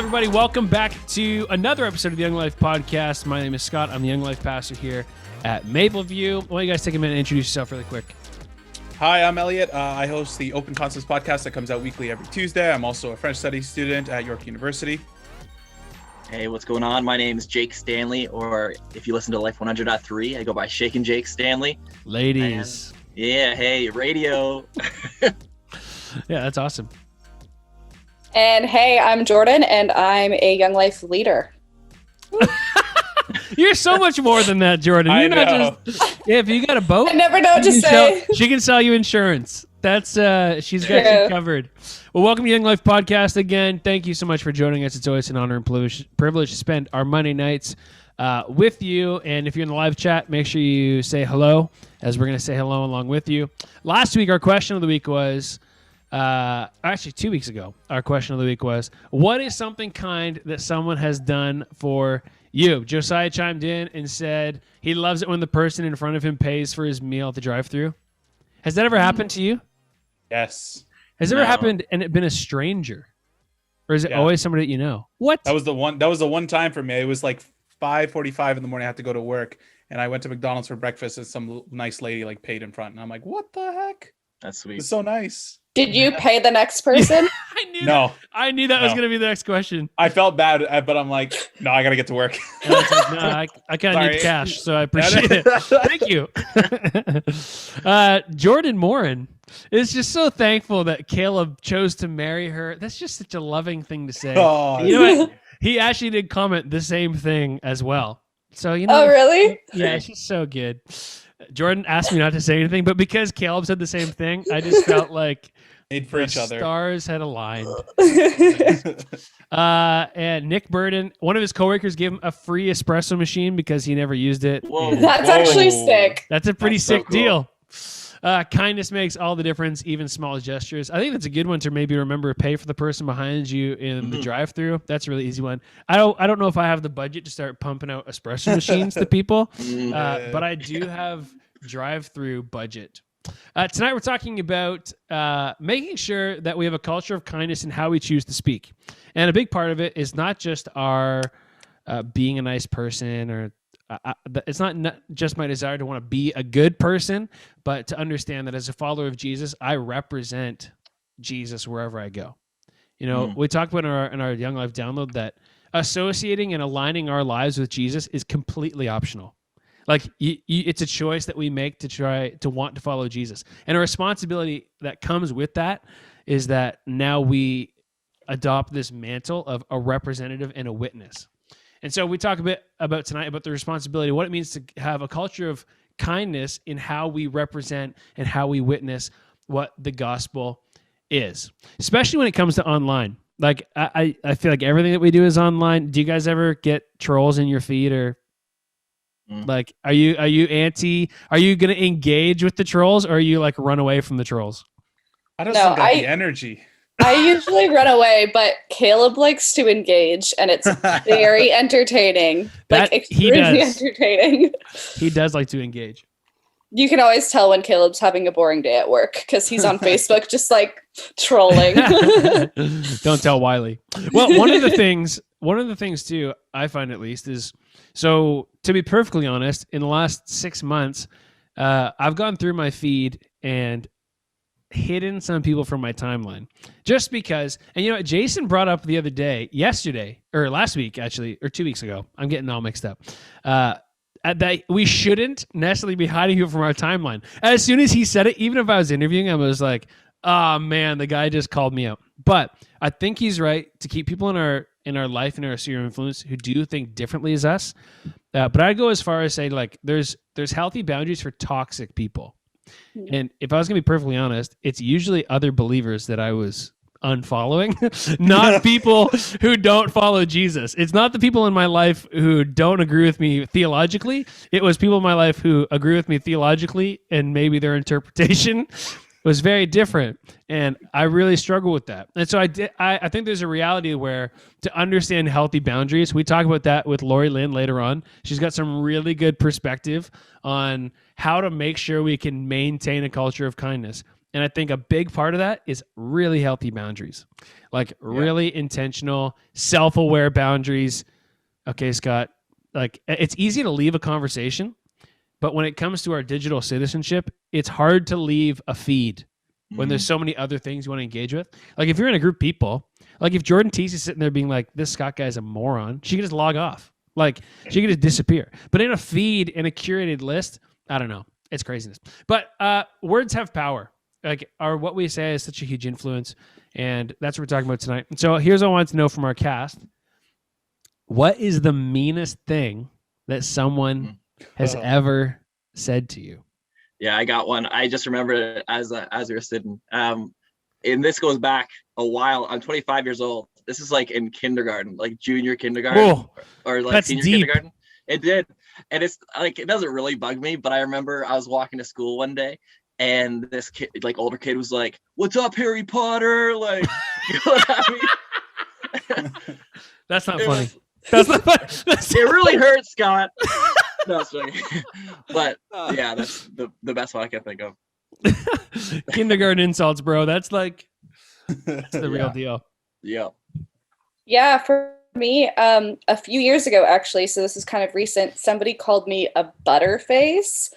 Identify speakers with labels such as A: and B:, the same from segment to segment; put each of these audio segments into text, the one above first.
A: everybody. Welcome back to another episode of the Young Life Podcast. My name is Scott. I'm the Young Life pastor here at Mapleview. Why don't you guys take a minute and introduce yourself really quick?
B: Hi, I'm Elliot. I host the Open Concepts podcast that comes out weekly every Tuesday. I'm also a French studies student at York University.
C: Hey, what's going on? My name is Jake Stanley, or if you listen to Life 100.3, I go by Shakin' Jake Stanley.
A: Ladies.
C: Yeah, hey, radio.
A: Yeah, that's awesome.
D: And hey, I'm Jordan, and I'm a Young Life leader.
A: You're so much more than that, Jordan. You're not just. Yeah, if you got a boat,
D: I never know what to say.
A: She can sell you insurance. That's she's got you covered. Well, welcome to Young Life Podcast again. Thank you so much for joining us. It's always an honor and privilege to spend our Monday nights with you. And if you're in the live chat, make sure you say hello, as we're going to say hello along with you. Last week, our question of the week was. Actually 2 weeks ago, our question of the week was, what is something kind that someone has done for you? Josiah chimed in and said he loves it when the person in front of him pays for his meal at the drive-thru. Has that ever happened to you?
B: Yes.
A: Has it ever happened and it been a stranger? Or is it always somebody that you know? What?
B: That was the one time for me. It was like 5:45 in the morning. I had to go to work, and I went to McDonald's for breakfast, and some nice lady like paid in front, and I'm like, what the heck?
C: That's sweet.
B: It's so nice.
D: Did you pay the next person?
A: I knew that was going to be the next question.
B: I felt bad, but I'm like, no, I got to get to work.
A: And I was like, no, I kind of need cash, so I appreciate it. Thank you. Jordan Morin is just so thankful that Caleb chose to marry her. That's just such a loving thing to say.
B: Oh,
A: you know what? He actually did comment the same thing as well. So, you know.
D: Oh, really?
A: Yeah, she's so good. Jordan asked me not to say anything, but because Caleb said the same thing, I just felt like
B: made for each other.
A: Stars had aligned. And Nick Burden, one of his coworkers, gave him a free espresso machine because he never used it.
C: Whoa.
D: That's actually sick.
A: That's a pretty sick
C: so cool.
A: deal. Kindness makes all the difference, even small gestures. I think that's a good one to maybe remember. Pay for the person behind you in the drive-thru. That's a really easy one. I don't know if I have the budget to start pumping out espresso machines to people, but I do have drive-thru budget. Tonight we're talking about making sure that we have a culture of kindness in how we choose to speak. And a big part of it is not just our being a nice person, or it's not just my desire to want to be a good person, but to understand that as a follower of Jesus, I represent Jesus wherever I go. You know, we talked about in our Young Life download that associating and aligning our lives with Jesus is completely optional. Like it's a choice that we make to try to want to follow Jesus. And a responsibility that comes with that is that now we adopt this mantle of a representative and a witness. And so we talk a bit about tonight about the responsibility, what it means to have a culture of kindness in how we represent and how we witness what the gospel is, especially when it comes to online. Like I feel like everything that we do is online. Do you guys ever get trolls in your feed, or like are you going to engage with the trolls, or are you like run away from the trolls?
B: I don't got the energy.
D: I usually run away, but Caleb likes to engage, and it's very entertaining. Like extremely entertaining.
A: He does like to engage.
D: You can always tell when Caleb's having a boring day at work because he's on Facebook just like trolling.
A: Don't tell Wiley. Well, one of the things too, I find at least, is, so to be perfectly honest, in the last 6 months, I've gone through my feed and hidden some people from my timeline just because. And you know what, Jason brought up the other day, yesterday, or last week actually, or 2 weeks ago, I'm getting all mixed up, that we shouldn't necessarily be hiding people from our timeline. As soon as he said it, even if I was interviewing him, I was like, oh man, the guy just called me out. But I think he's right to keep people in our life and our sphere of influence who do think differently as us. But I'd go as far as say, like, there's healthy boundaries for toxic people. And if I was going to be perfectly honest, it's usually other believers that I was unfollowing, not people who don't follow Jesus. It's not the people in my life who don't agree with me theologically. It was people in my life who agree with me theologically, and maybe their interpretation was very different. And I really struggle with that. And so I think there's a reality where to understand healthy boundaries, we talk about that with Lori Lynn later on. She's got some really good perspective on how to make sure we can maintain a culture of kindness. And I think a big part of that is really healthy boundaries, like really intentional, self-aware boundaries. Okay, Scott, like it's easy to leave a conversation, but when it comes to our digital citizenship, it's hard to leave a feed when there's so many other things you want to engage with. Like if you're in a group of people, like if Jordan Teese is sitting there being like, this Scott guy's a moron, she can just log off. Like she can just disappear. But in a feed, in a curated list, I don't know. It's craziness. But words have power. Like what we say is such a huge influence. And that's what we're talking about tonight. And so here's what I wanted to know from our cast. What is the meanest thing that someone has ever said to you?
C: Yeah, I got one. I just remembered it as we were sitting. And this goes back a while. I'm 25 years old. This is like in kindergarten, like junior kindergarten or like senior kindergarten. It did. And it's like, it doesn't really bug me, but I remember I was walking to school one day and this kid, like older kid was like, "What's up, Harry Potter?" Like, you know what I mean?
A: That's not funny. That's not funny.
C: It really hurts, Scott. No, sorry. But yeah, that's the best one I can think of.
A: Kindergarten insults, bro. That's the real deal.
C: Yeah.
D: Yeah, for me, a few years ago, actually, so this is kind of recent, somebody called me a butterface.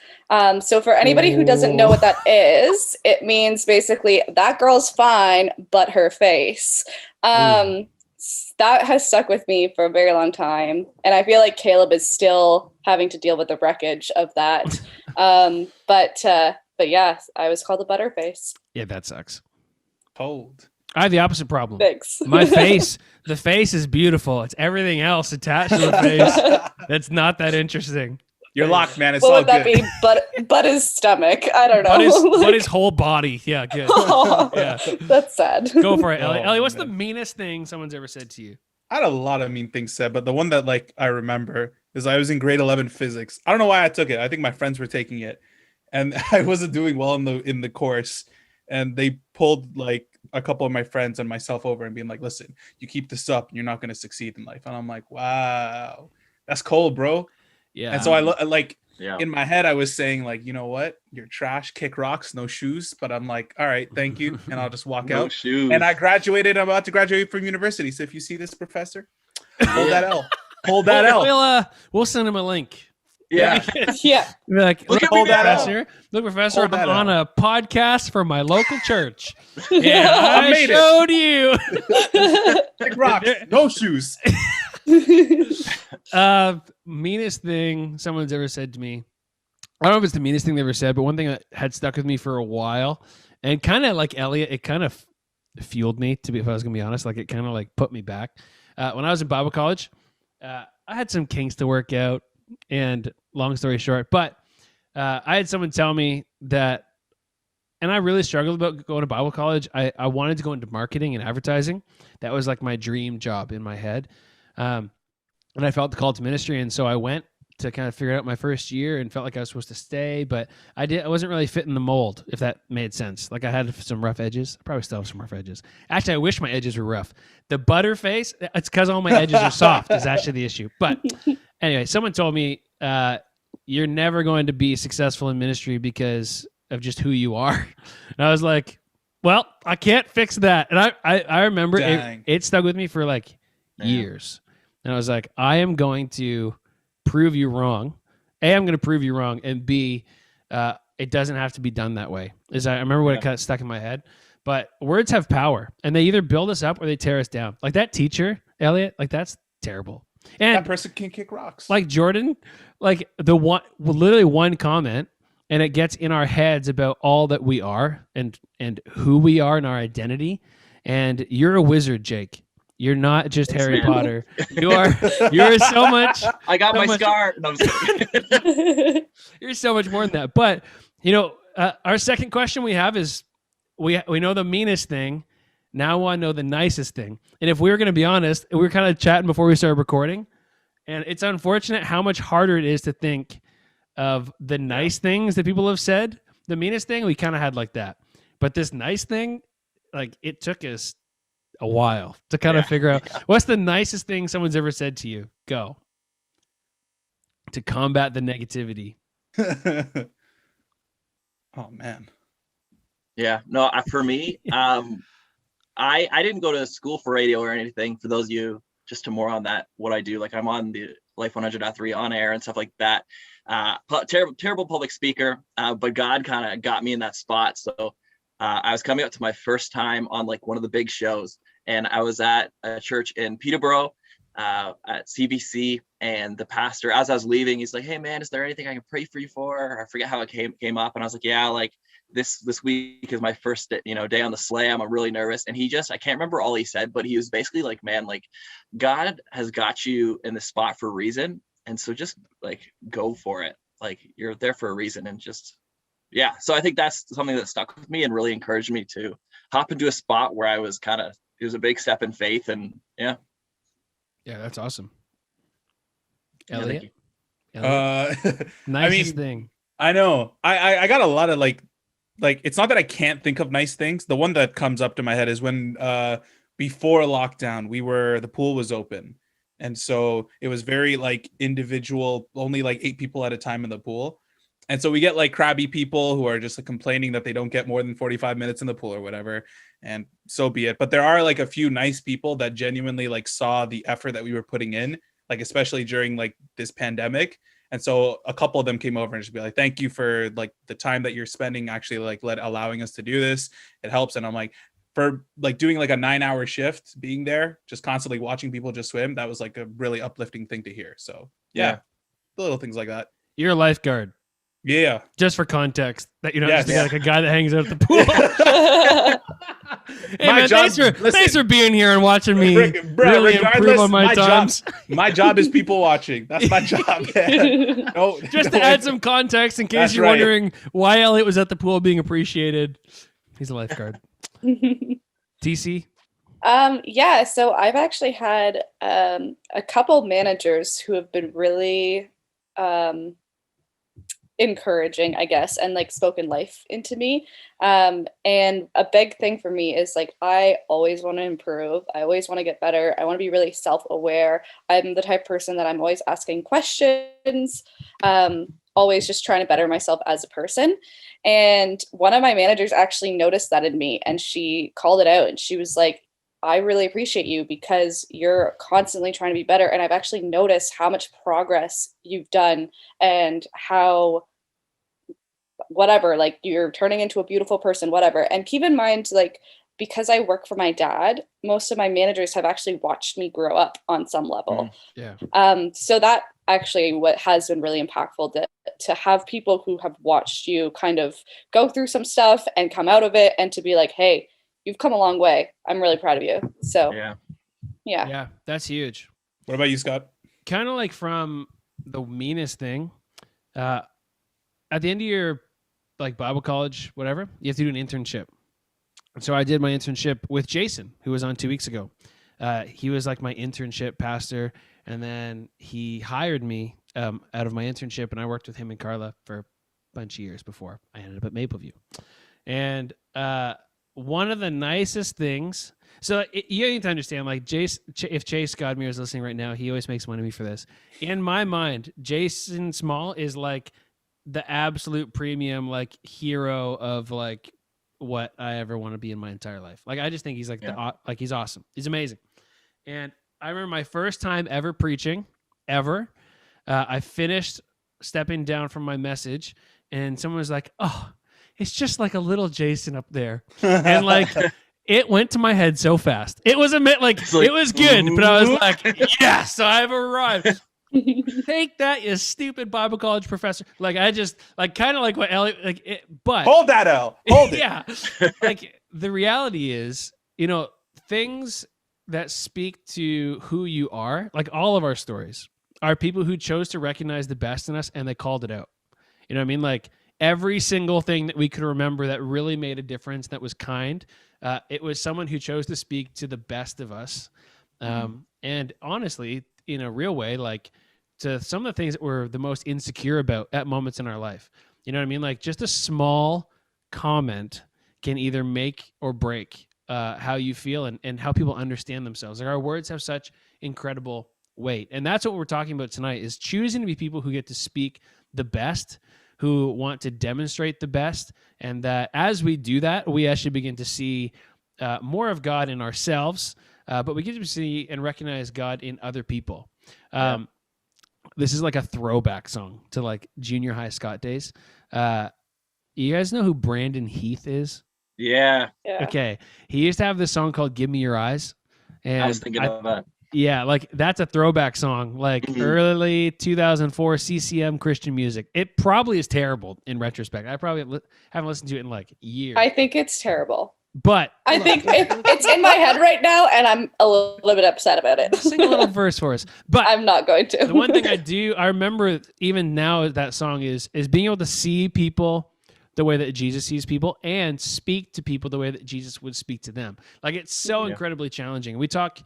D: So for anybody who doesn't know what that is, it means basically that girl's fine, but her face. That has stuck with me for a very long time. And I feel like Caleb is still having to deal with the wreckage of that. But yeah, I was called a butterface.
A: Yeah, that sucks.
B: Cold.
A: I have the opposite problem.
D: Thanks.
A: My face, the face is beautiful. It's everything else attached to the face that's not that interesting.
B: You're locked, man. It's
D: what
B: all
D: would that
B: good.
D: be? But his stomach. I don't know.
A: But his whole body. Yeah, good. Yeah.
D: That's sad.
A: Go for it, Ellie.
B: Oh,
A: Ellie, what's the
B: man.
A: meanest thing someone's ever said to you?
B: I had a lot of mean things said, but the one that like I remember is I was in grade 11 physics. I don't know why I took it. I think my friends were taking it, and I wasn't doing well in the course. And they pulled like a couple of my friends and myself over and being like, "Listen, you keep this up, and you're not going to succeed in life." And I'm like, "Wow, that's cold, bro."
A: Yeah.
B: And so I like in my head, I was saying like, "You know what? You're trash. Kick rocks. No shoes." But I'm like, "All right, thank you," and I'll just walk
C: No
B: out.
C: shoes.
B: And I graduated. I'm about to graduate from university. So if you see this, professor, hold that L. Hold that L.
A: We'll send him a link.
C: Yeah.
D: Yeah.
A: Be like,
C: Look
A: look,
C: at me now."
A: professor. Look, professor,
B: Hold that
A: I'm on
B: out.
A: a podcast for my local church. And
B: I
A: I
B: made it.
A: showed you.
B: Kick rocks. No shoes.
A: Meanest thing someone's ever said to me. I don't know if it's the meanest thing they ever said, but one thing that had stuck with me for a while, and kind of like Elliot, it kind of fueled me, if I was gonna be honest. Like it kind of like put me back. When I was in Bible college, I had some kinks to work out, and long story short, but I had someone tell me that, and I really struggled about going to Bible college. I wanted to go into marketing and advertising. That was like my dream job in my head. And I felt the call to ministry. And so I went to kind of figure out my first year and felt like I was supposed to stay, but I wasn't really fitting the mold, if that made sense. Like I had some rough edges. I probably still have some rough edges. Actually, I wish my edges were rough. The butterface, it's because all my edges are soft is actually the issue. But anyway, someone told me, you're never going to be successful in ministry because of just who you are. And I was like, well, I can't fix that. And I remember it stuck with me for like years. And I was like, I am going to prove you wrong. A, I'm going to prove you wrong. And B, it doesn't have to be done that way. I remember what it kind of stuck in my head. But words have power, and they either build us up or they tear us down. Like that teacher, Elliot, like that's terrible. And
B: That person can kick rocks.
A: like Jordan, like literally one comment, and it gets in our heads about all that we are and who we are and our identity. And you're a wizard, Jake. You're not just Harry Potter. You're so much.
C: I got my scar. No, I'm just kidding.
A: You're so much more than that. But our second question we have is, we know the meanest thing. Now I want to know the nicest thing. And if we were going to be honest, we were kind of chatting before we started recording, and it's unfortunate how much harder it is to think of the nice things that people have said. The meanest thing, we kind of had like that. But this nice thing, like it took us a while to kind of figure out what's the nicest thing someone's ever said to you. Go. To combat the negativity.
B: Oh, man.
C: Yeah, no, for me, I didn't go to school for radio or anything. For those of you, just to more on that, what I do, like I'm on the Life 100.3 on air and stuff like that. Terrible public speaker, but God kind of got me in that spot. So I was coming up to my first time on like one of the big shows, and I was at a church in Peterborough at CBC, and the pastor, as I was leaving, he's like, "Hey man, is there anything I can pray for you for?" I forget how it came up, and I was like, "Yeah, like this week is my first day on the slam. I'm really nervous." And I can't remember all he said, but he was basically like, "Man, like God has got you in this spot for a reason, and so just like go for it. Like you're there for a reason." And just yeah, so I think that's something that stuck with me and really encouraged me to hop into a spot where I was it was a big step in faith. And yeah.
A: Yeah, that's awesome.
C: Yeah,
A: Elliot?
B: Nicest
A: thing.
B: I know. I got a lot of like it's not that I can't think of nice things. The one that comes up to my head is when before lockdown, the pool was open. And so it was very like individual, only like 8 people at a time in the pool. And so we get like crabby people who are just like, complaining that they don't get more than 45 minutes in the pool or whatever. And so be it. But there are like a few nice people that genuinely like saw the effort that we were putting in, like especially during like this pandemic. And so a couple of them came over and just be like, "Thank you for like the time that you're spending actually like allowing us to do this. It helps." And I'm like, for like doing like a 9-hour shift, being there, just constantly watching people just swim, that was like a really uplifting thing to hear. So yeah. The little things like that.
A: You're a lifeguard.
B: Yeah.
A: Just for context, that you're not
B: Yes.
A: just like a guy that hangs out at the pool. Hey, man, thanks for being here and watching me really improve on my times.
B: My job is people watching. That's my job. No,
A: just to add some context in case you're wondering why Elliot was at the pool being appreciated. He's a lifeguard. TC?
D: Yeah, so I've actually had a couple managers who have been really encouraging, I guess, and like spoken life into me. And a big thing for me is like I always want to improve. I always want to get better. I want to be really self-aware. I'm the type of person that I'm always asking questions, always just trying to better myself as a person. And one of my managers actually noticed that in me, and she called it out, and she was like, "I really appreciate you because you're constantly trying to be better. And I've actually noticed how much progress you've done and how whatever, like you're turning into a beautiful person, whatever." And keep in mind, like, because I work for my dad, most of my managers have actually watched me grow up on some level.
A: Yeah.
D: So that actually what has been really impactful to have people who have watched you kind of go through some stuff and come out of it and to be like, "Hey, you've come a long way. I'm really proud of you." So yeah,
A: that's huge.
B: What about you, Scott?
A: Kind of like from the Meanest thing, at the end of your like Bible college, whatever, you have to do an internship. So I did my internship with Jason, who was on 2 weeks ago. He was like my internship pastor, and then he hired me out of my internship, and I worked with him and Carla for a bunch of years before I ended up at Mapleview. And one of the nicest things, so you need to understand, like if Chase Godmere is listening right now, he always makes fun of me for this. In my mind, Jason Small is like the absolute premium, like hero of like what I ever want to be in my entire life. Like I just think he's like he's awesome. He's amazing. And I remember my first time ever preaching, ever. I finished stepping down from my message, and someone was like, "Oh, it's just like a little Jason up there." And like it went to my head so fast. It was it was good, but I was like, "Yes, I've arrived." Take that, you stupid Bible college professor. Like I just like kind of like what Elliot but
B: hold that L. Hold it.
A: Yeah. Like the reality is, things that speak to who you are, like all of our stories, are people who chose to recognize the best in us and they called it out. You know what I mean? Like every single thing that we could remember that really made a difference, that was kind, it was someone who chose to speak to the best of us. And honestly, in a real way, like to some of the things that we're the most insecure about at moments in our life. You know what I mean? Like just a small comment can either make or break how you feel and how people understand themselves. Like our words have such incredible weight. And that's what we're talking about tonight, is choosing to be people who get to speak the best, who want to demonstrate the best. And that as we do that, we actually begin to see more of God in ourselves, but we get to see and recognize God in other people. This is like a throwback song to like junior high Scott days. You guys know who Brandon Heath is?
C: Yeah.
A: Okay. He used to have this song called Give Me Your Eyes. And
C: I was thinking of that.
A: Yeah, like that's a throwback song, like early 2004 CCM Christian music. It probably is terrible in retrospect. I probably haven't listened to it in like years.
D: I think it's terrible.
A: But
D: I think it's in my head right now, and I'm a little bit upset about it.
A: Sing a little verse for us. But
D: I'm not going to.
A: The one thing I remember even now that song is being able to see people the way that Jesus sees people and speak to people the way that Jesus would speak to them. Like it's so incredibly challenging. We talk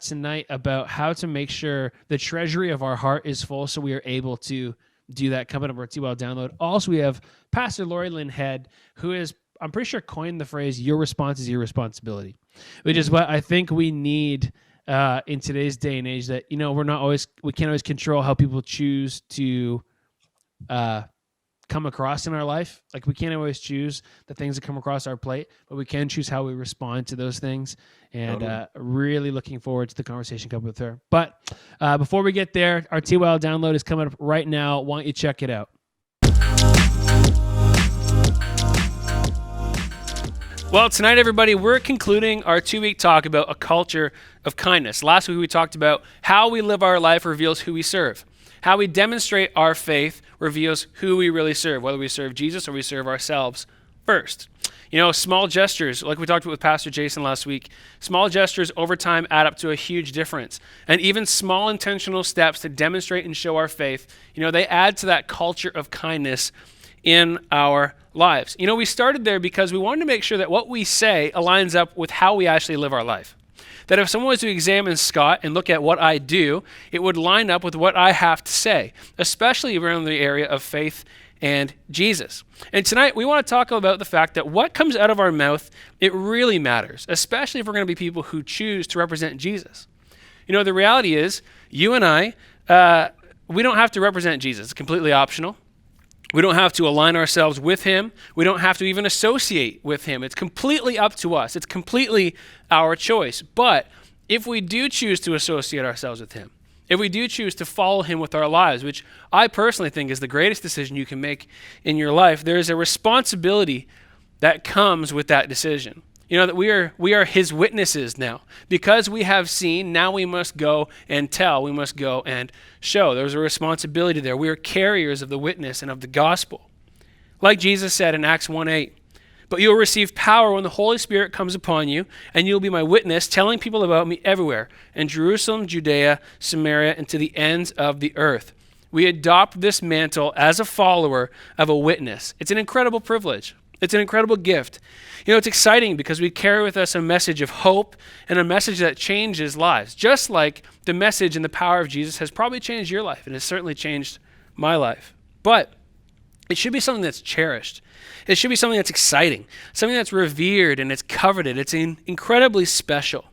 A: tonight about how to make sure the treasury of our heart is full so we are able to do that coming up our T-Well download. Also, we have Pastor Lori Lynn Head, who is, I'm pretty sure, coined the phrase, your response is your responsibility, which is what I think we need in today's day and age, that, we can't always control how people choose to come across in our life. Like we can't always choose the things that come across our plate, but we can choose how we respond to those things. And really looking forward to the conversation coming with her. But before we get there, our T-Well download is coming up right now. Why don't you check it out? Well, tonight, everybody, we're concluding our 2-week talk about a culture of kindness. Last week, we talked about how we live our life reveals who we serve. How we demonstrate our faith reveals who we really serve, whether we serve Jesus or we serve ourselves first. Small gestures, like we talked about with Pastor Jason last week, small gestures over time add up to a huge difference. And even small intentional steps to demonstrate and show our faith, they add to that culture of kindness in our lives. We started there because we wanted to make sure that what we say aligns up with how we actually live our life. That if someone was to examine Scott and look at what I do, it would line up with what I have to say, especially around the area of faith and Jesus. And tonight we want to talk about the fact that what comes out of our mouth, it really matters, especially if we're going to be people who choose to represent Jesus. The reality is, you and I, we don't have to represent Jesus. It's completely optional. We don't have to align ourselves with him. We don't have to even associate with him. It's completely up to us. It's completely our choice. But if we do choose to associate ourselves with him, if we do choose to follow him with our lives, which I personally think is the greatest decision you can make in your life, there is a responsibility that comes with that decision. That we are his witnesses now. Because we have seen, now we must go and tell. We must go and show. There's a responsibility there. We are carriers of the witness and of the gospel. Like Jesus said in Acts 1:8, but you will receive power when the Holy Spirit comes upon you, and you will be my witness, telling people about me everywhere, in Jerusalem, Judea, Samaria, and to the ends of the earth. We adopt this mantle as a follower of a witness. It's an incredible privilege. It's an incredible gift. It's exciting because we carry with us a message of hope and a message that changes lives, just like the message and the power of Jesus has probably changed your life and has certainly changed my life. But it should be something that's cherished. It should be something that's exciting, something that's revered and it's coveted. It's incredibly special.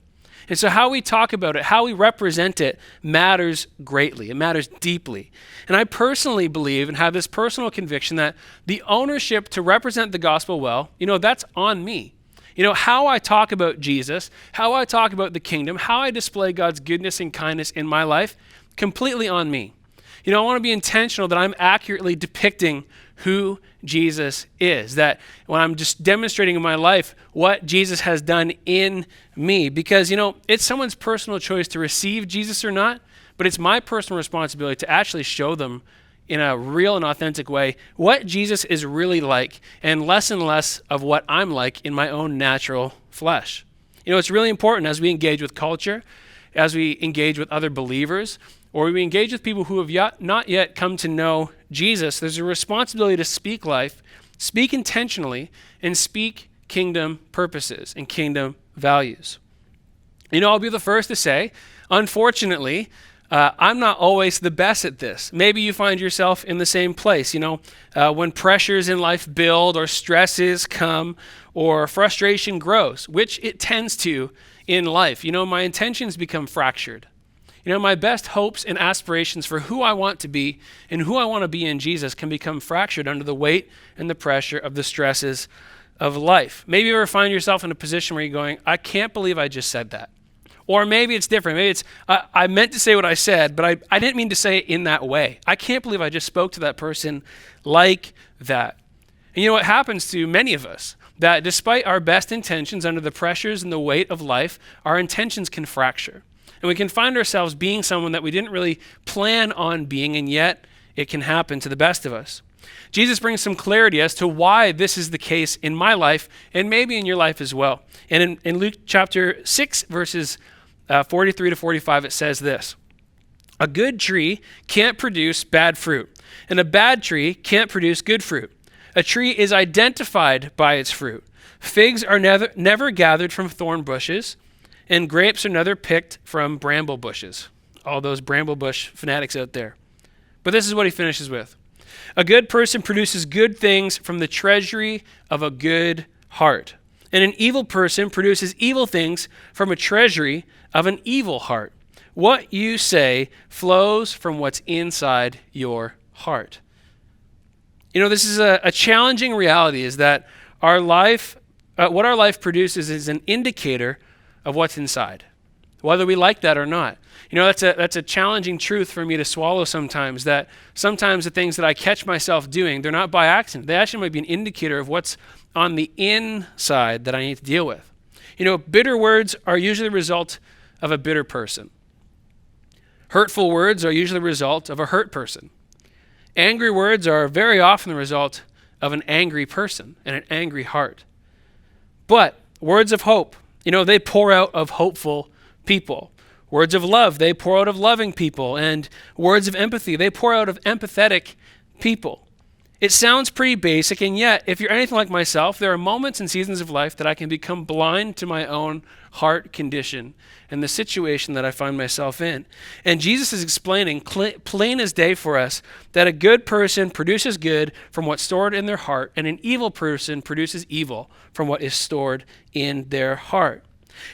A: And so how we talk about it, how we represent it matters greatly. It matters deeply. And I personally believe and have this personal conviction that the ownership to represent the gospel well, that's on me. How I talk about Jesus, how I talk about the kingdom, how I display God's goodness and kindness in my life, completely on me. I want to be intentional that I'm accurately depicting who Jesus is, that when I'm just demonstrating in my life what Jesus has done in me, because, it's someone's personal choice to receive Jesus or not, but it's my personal responsibility to actually show them in a real and authentic way what Jesus is really like and less of what I'm like in my own natural flesh. It's really important as we engage with culture, as we engage with other believers, or we engage with people who have not yet come to know Jesus, there's a responsibility to speak life, speak intentionally, and speak kingdom purposes and kingdom values. I'll be the first to say, unfortunately, I'm not always the best at this. Maybe you find yourself in the same place, when pressures in life build or stresses come or frustration grows, which it tends to in life. My intentions become fractured.
E: My best hopes and aspirations for who I want to be and who I want to be in Jesus can become fractured under the weight and the pressure of the stresses of life. Maybe you ever find yourself in a position where you're going, I can't believe I just said that. Or maybe it's different. Maybe it's, I meant to say what I said, but I didn't mean to say it in that way. I can't believe I just spoke to that person like that. And what happens to many of us, that despite our best intentions under the pressures and the weight of life, our intentions can fracture. And we can find ourselves being someone that we didn't really plan on being, and yet it can happen to the best of us. Jesus brings some clarity as to why this is the case in my life and maybe in your life as well. And in Luke chapter 6, verses 43 to 45, it says this: "A good tree can't produce bad fruit, and a bad tree can't produce good fruit. A tree is identified by its fruit. Figs are never gathered from thorn bushes, and grapes are never picked from bramble bushes." All those bramble bush fanatics out there. But this is what he finishes with: "A good person produces good things from the treasury of a good heart, and an evil person produces evil things from a treasury of an evil heart. What you say flows from what's inside your heart." This is a challenging reality, is that our life, what our life produces is an indicator of what's inside, whether we like that or not. That's a challenging truth for me to swallow sometimes, that sometimes the things that I catch myself doing, they're not by accident. They actually might be an indicator of what's on the inside that I need to deal with. Bitter words are usually the result of a bitter person. Hurtful words are usually the result of a hurt person. Angry words are very often the result of an angry person and an angry heart. But words of hope, they pour out of hopeful people. Words of love, they pour out of loving people. And words of empathy, they pour out of empathetic people. It sounds pretty basic, and yet, if you're anything like myself, there are moments and seasons of life that I can become blind to my own heart condition and the situation that I find myself in. And Jesus is explaining plain as day for us that a good person produces good from what's stored in their heart, and an evil person produces evil from what is stored in their heart.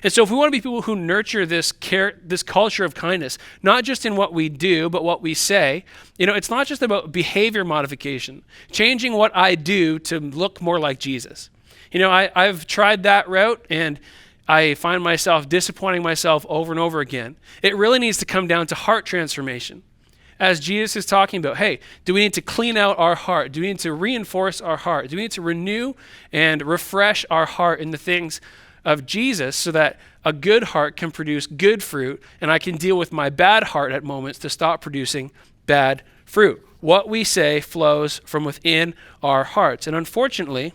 E: And so if we want to be people who nurture this culture of kindness, not just in what we do, but what we say, it's not just about behavior modification, changing what I do to look more like Jesus. I've tried that route, and I find myself disappointing myself over and over again. It really needs to come down to heart transformation. As Jesus is talking about, hey, do we need to clean out our heart? Do we need to reinforce our heart? Do we need to renew and refresh our heart in the things of Jesus, so that a good heart can produce good fruit, and I can deal with my bad heart at moments to stop producing bad fruit? What we say flows from within our hearts. And unfortunately,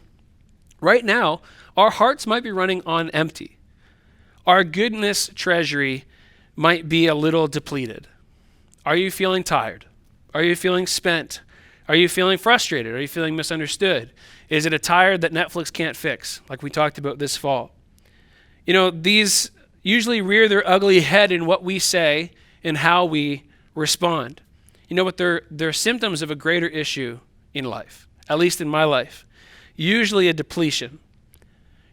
E: right now, our hearts might be running on empty. Our goodness treasury might be a little depleted. Are you feeling tired? Are you feeling spent? Are you feeling frustrated? Are you feeling misunderstood? Is it a tire that Netflix can't fix, like we talked about this fall? These usually rear their ugly head in what we say and how we respond. But they're symptoms of a greater issue in life, at least in my life, usually a depletion.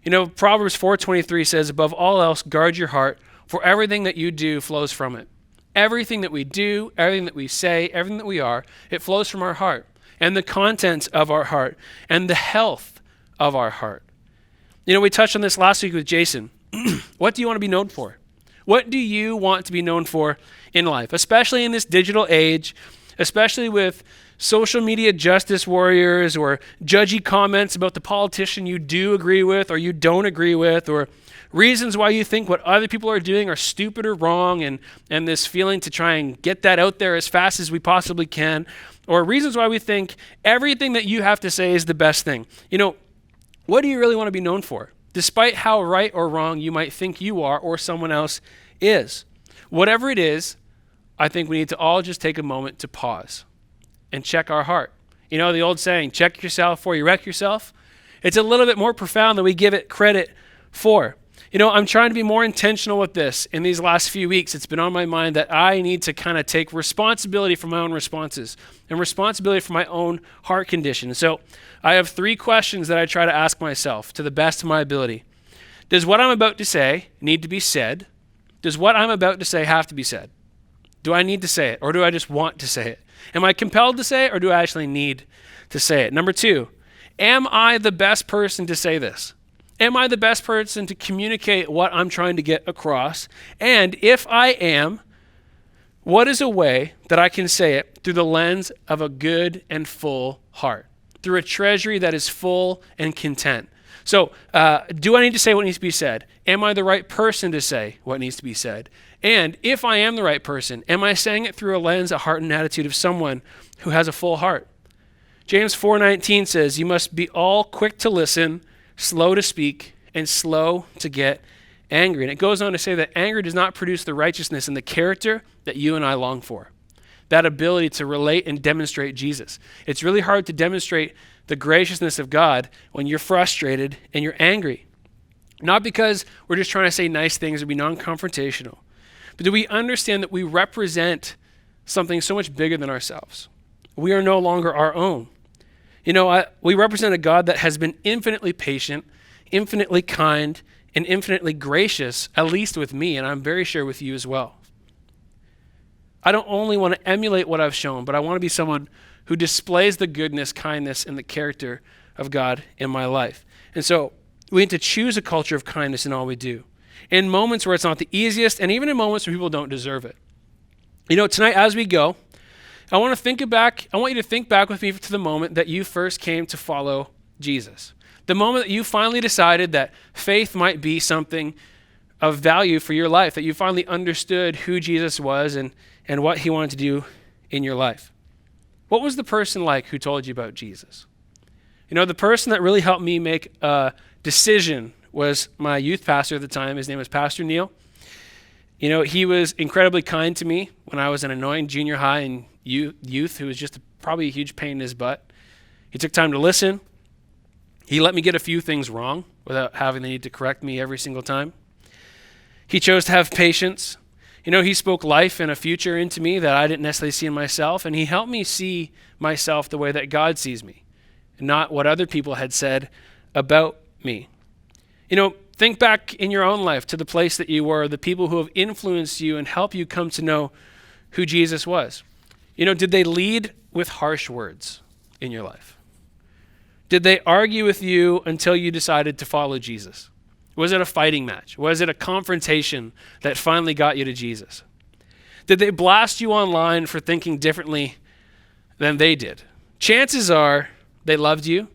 E: Proverbs 4:23 says, "Above all else, guard your heart, for everything that you do flows from it." Everything that we do, everything that we say, everything that we are, it flows from our heart and the contents of our heart and the health of our heart. We touched on this last week with Jason. What do you want to be known for? What do you want to be known for in life, especially in this digital age, especially with social media justice warriors or judgy comments about the politician you do agree with or you don't agree with, or reasons why you think what other people are doing are stupid or wrong, and this feeling to try and get that out there as fast as we possibly can, or reasons why we think everything that you have to say is the best thing. What do you really want to be known for, despite how right or wrong you might think you are or someone else is? Whatever it is, I think we need to all just take a moment to pause and check our heart. The old saying, check yourself before you wreck yourself. It's a little bit more profound than we give it credit for. I'm trying to be more intentional with this in these last few weeks. It's been on my mind that I need to kind of take responsibility for my own responses and responsibility for my own heart condition. So I have 3 questions that I try to ask myself to the best of my ability. Does what I'm about to say need to be said? Does what I'm about to say have to be said? Do I need to say it, or do I just want to say it? Am I compelled to say it, or do I actually need to say it? Number 2, am I the best person to say this? Am I the best person to communicate what I'm trying to get across? And if I am, what is a way that I can say it through the lens of a good and full heart, through a treasury that is full and content? So do I need to say what needs to be said? Am I the right person to say what needs to be said? And if I am the right person, am I saying it through a lens, a heart, and attitude of someone who has a full heart? James 4:19 says, you must be all quick to listen, slow to speak, and slow to get angry. And it goes on to say that anger does not produce the righteousness and the character that you and I long for. That ability to relate and demonstrate Jesus. It's really hard to demonstrate the graciousness of God when you're frustrated and you're angry. Not because we're just trying to say nice things or be non-confrontational, but do we understand that we represent something so much bigger than ourselves? We are no longer our own. We represent a God that has been infinitely patient, infinitely kind, and infinitely gracious, at least with me, and I'm very sure with you as well. I don't only want to emulate what I've shown, but I want to be someone who displays the goodness, kindness, and the character of God in my life. And so we need to choose a culture of kindness in all we do, in moments where it's not the easiest, and even in moments where people don't deserve it. Tonight as we go, I want you to think back with me to the moment that you first came to follow Jesus. The moment that you finally decided that faith might be something of value for your life, that you finally understood who Jesus was and what he wanted to do in your life. What was the person like who told you about Jesus? The person that really helped me make a decision was my youth pastor at the time. His name was Pastor Neil. He was incredibly kind to me when I was an annoying junior high and youth who was just probably a huge pain in his butt. He took time to listen. He let me get a few things wrong without having the need to correct me every single time. He chose to have patience. He spoke life and a future into me that I didn't necessarily see in myself, and he helped me see myself the way that God sees me, and not what other people had said about me. Think back in your own life to the place that you were, the people who have influenced you and helped you come to know who Jesus was. Did they lead with harsh words in your life? Did they argue with you until you decided to follow Jesus? Was it a fighting match? Was it a confrontation that finally got you to Jesus? Did they blast you online for thinking differently than they did? Chances are they loved you,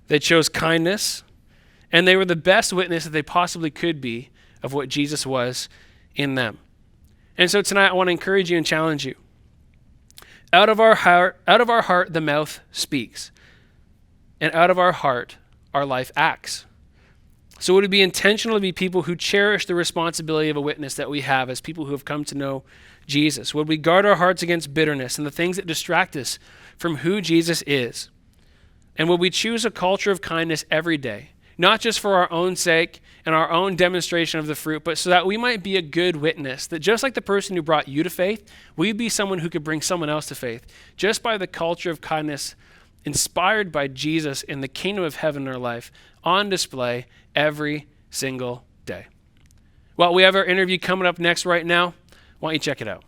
E: they chose kindness, and they were the best witness that they possibly could be of what Jesus was in them. And so tonight I want to encourage you and challenge you. Out of our heart, the mouth speaks. And out of our heart, our life acts. So would it be intentional to be people who cherish the responsibility of a witness that we have as people who have come to know Jesus? Would we guard our hearts against bitterness and the things that distract us from who Jesus is? And would we choose a culture of kindness every day, not just for our own sake and our own demonstration of the fruit, but so that we might be a good witness, that just like the person who brought you to faith, we'd be someone who could bring someone else to faith, just by the culture of kindness inspired by Jesus in the kingdom of heaven in our life, on display every single day. Well, we have our interview coming up next right now. Why don't you check it out?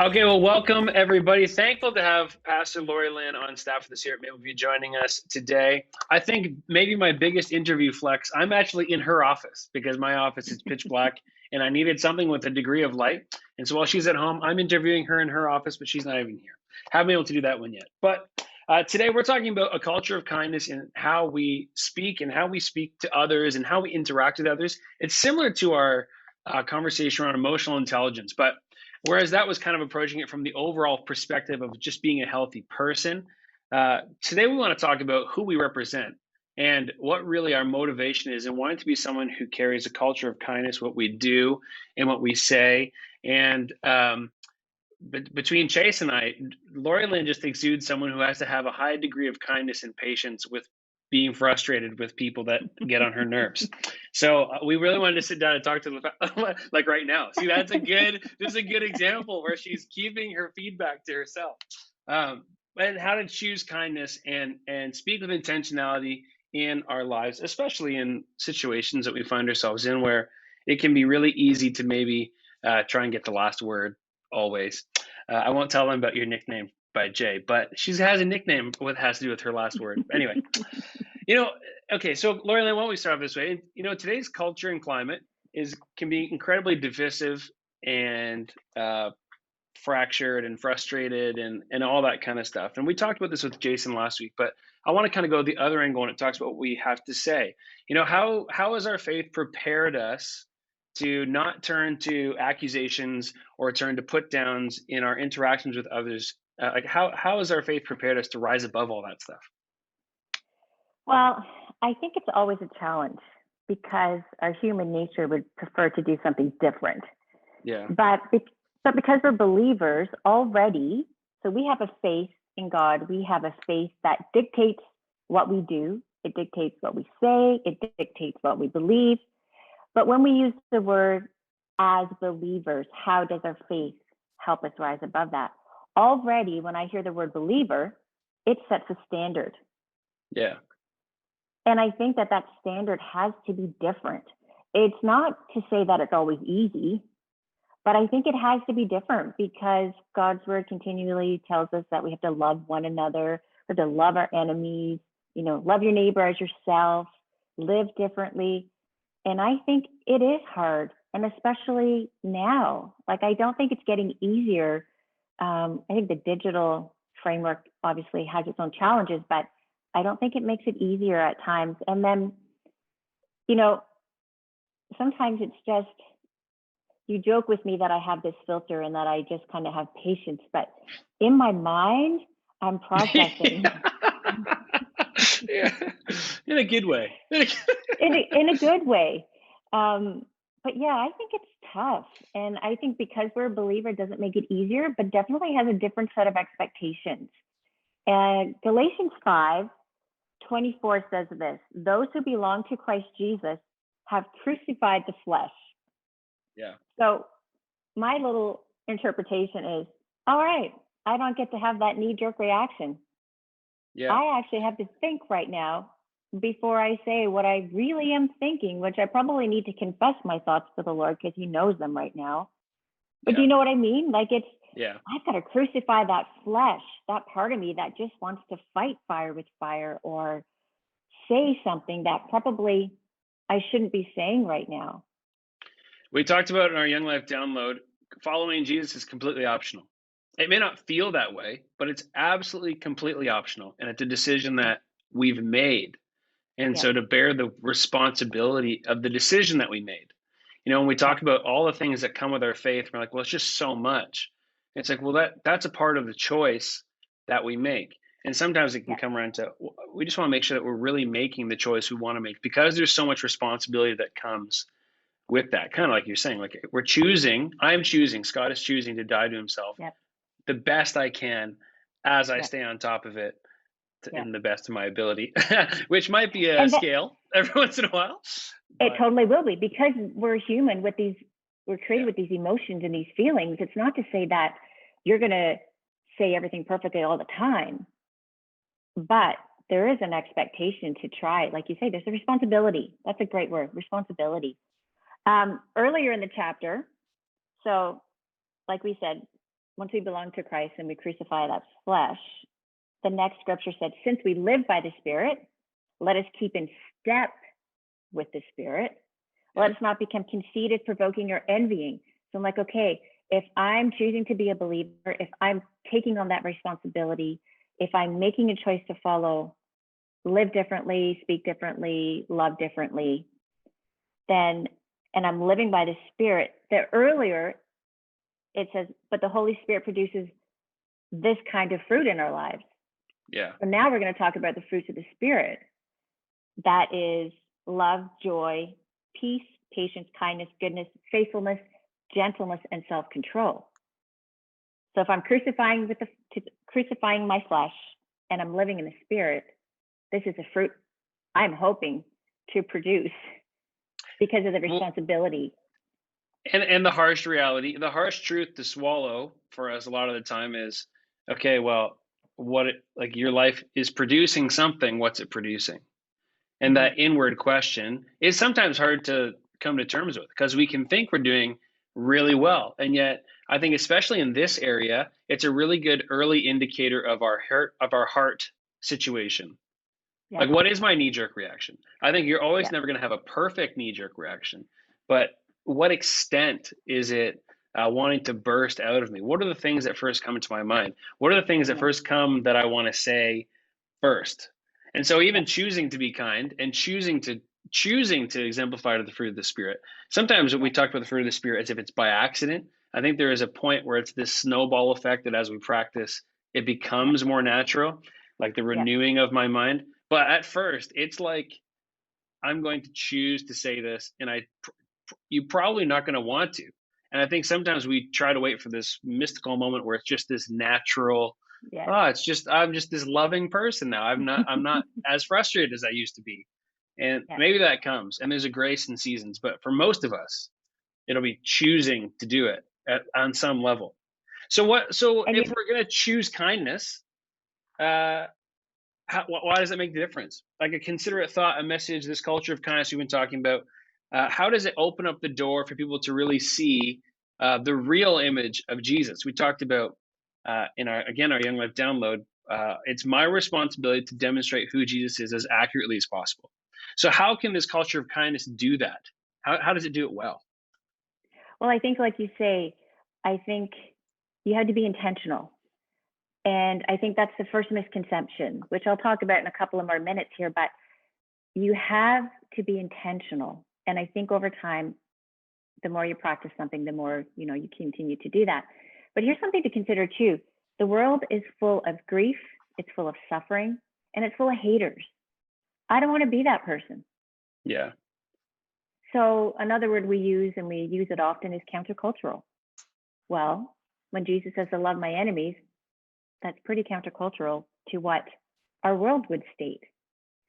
E: Okay, well, welcome everybody. Thankful to have Pastor Lori Lynn on staff this year. Maybe will be joining us today. I think maybe my biggest interview flex, I'm actually in her office because my office is pitch black and I needed something with a degree of light. And so while she's at home, I'm interviewing her in her office, but she's not even here. Haven't been able to do that one yet. But today we're talking about a culture of kindness and how we speak and how we speak to others and how we interact with others. It's similar to our conversation around emotional intelligence, but whereas that was kind of approaching it from the overall perspective of just being a healthy person, today we want to talk about who we represent and what really our motivation is and wanting to be someone who carries a culture of kindness, what we do and what we say. And between Chase and I, Lori Lynn just exudes someone who has to have a high degree of kindness and patience with being frustrated with people that get on her nerves. So we really wanted to sit down and talk to them like right now. See, this is a good example where she's keeping her feedback to herself. And how to choose kindness and speak with intentionality in our lives, especially in situations that we find ourselves in where it can be really easy to maybe try and get the last word always. I won't tell them about your nickname by Jay, but she has a nickname what has to do with her last word. Anyway, okay, so Lori Lynn, why don't we start off this way? Today's culture and climate can be incredibly divisive and fractured and frustrated and all that kind of stuff. And we talked about this with Jason last week, but I want to kind of go the other angle when it talks about what we have to say. How has our faith prepared us to not turn to accusations or turn to put downs in our interactions with others? How has our faith prepared us to rise above all that stuff?
F: Well, I think it's always a challenge because our human nature would prefer to do something different.
E: Yeah.
F: But because we're believers already, so we have a faith in God, we have a faith that dictates what we do, it dictates what we say, it dictates what we believe. But when we use the word as believers, how does our faith help us rise above that? Already, when I hear the word believer, it sets a standard.
E: Yeah.
F: And I think that standard has to be different. It's not to say that it's always easy, but I think it has to be different because God's word continually tells us that we have to love one another, we have to love our enemies, love your neighbor as yourself, live differently. And I think it is hard. And especially now, I don't think it's getting easier. I think the digital framework obviously has its own challenges, but I don't think it makes it easier at times. And then, sometimes it's just, you joke with me that I have this filter and that I just kind of have patience, but in my mind, I'm processing.
E: Yeah. In a good way.
F: in a good way. But yeah, I think it's tough. And I think because we're a believer, it doesn't make it easier, but definitely has a different set of expectations. And Galatians 5:24 says this: those who belong to Christ Jesus have crucified the flesh.
E: Yeah.
F: So my little interpretation is, all right, I don't get to have that knee-jerk reaction.
E: Yeah.
F: I actually have to think right now before I say what I really am thinking, which I probably need to confess my thoughts to the Lord because he knows them right now. But do you know what I mean? I've got to crucify that flesh, that part of me that just wants to fight fire with fire or say something that probably I shouldn't be saying right now.
E: We talked about in our Young Life download, following Jesus is completely optional. It may not feel that way, but it's absolutely completely optional. And it's a decision that we've made. And so to bear the responsibility of the decision that we made. When we talk about all the things that come with our faith, we're like, well, it's just so much. It's like, well, that's a part of the choice that we make. And sometimes it can come around to, we just want to make sure that we're really making the choice we want to make because there's so much responsibility that comes with that. Kind of like you're saying, Scott is choosing to die to himself the best I can as I stay on top of it in the best of my ability, which might be a scale every once in a while.
F: It totally will be because we're human we're created with these emotions and these feelings. It's not to say that you're going to say everything perfectly all the time, but there is an expectation to try. Like you say, there's a responsibility. That's a great word, responsibility. Earlier in the chapter, so like we said, once we belong to Christ and we crucify that flesh, the next scripture said, since we live by the Spirit, let us keep in step with the Spirit. Let us not become conceited, provoking, or envying. So I'm like, okay, if I'm choosing to be a believer, if I'm taking on that responsibility, if I'm making a choice to follow, live differently, speak differently, love differently, then, and I'm living by the Spirit, that earlier it says, but the Holy Spirit produces this kind of fruit in our lives.
E: Yeah.
F: So now we're going to talk about the fruits of the Spirit. That is love, joy, peace, patience, kindness, goodness, faithfulness, gentleness, and self-control. So if I'm crucifying my flesh and I'm living in the Spirit, this is a fruit I'm hoping to produce because of the responsibility.
E: And the harsh reality, the harsh truth to swallow for us a lot of the time is, okay, well, your life is producing something. What's it producing? And that inward question is sometimes hard to come to terms with, because we can think we're doing really well. And yet, I think especially in this area, it's a really good early indicator of our heart situation.
F: Yeah.
E: Like, what is my knee-jerk reaction? I think you're always
F: Yeah.
E: never going to have a perfect knee-jerk reaction, but what extent is it wanting to burst out of me? What are the things that first come into my mind? What are the things that first come that I want to say first? And so even choosing to be kind and choosing to exemplify the fruit of the Spirit. Sometimes we talk about the fruit of the Spirit as if it's by accident. I think there is a point where it's this snowball effect that as we practice, it becomes more natural, like the renewing of my mind. But at first, it's like, I'm going to choose to say this, and you're probably not going to want to. And I think sometimes we try to wait for this mystical moment where it's just this natural, I'm just this loving person now. I'm not as frustrated as I used to be. And maybe that comes, and there's a grace in seasons, but for most of us, it'll be choosing to do it on some level. So if we're going to choose kindness, why does that make the difference? Like a considerate thought, a message, this culture of kindness we've been talking about, how does it open up the door for people to really see the real image of Jesus? We talked about in our Young Life download, it's my responsibility to demonstrate who Jesus is as accurately as possible. So how can this culture of kindness do that? How does it do it well?
F: Well, I think, like you say, I think you have to be intentional. And I think that's the first misconception, which I'll talk about in a couple of more minutes here, but you have to be intentional. And I think over time, the more you practice something, the more, you continue to do that. But here's something to consider too. The world is full of grief, it's full of suffering, and it's full of haters. I don't want to be that person.
E: Yeah.
F: So another word we use, and we use it often, is countercultural. Well, when Jesus says to love my enemies, that's pretty countercultural to what our world would state.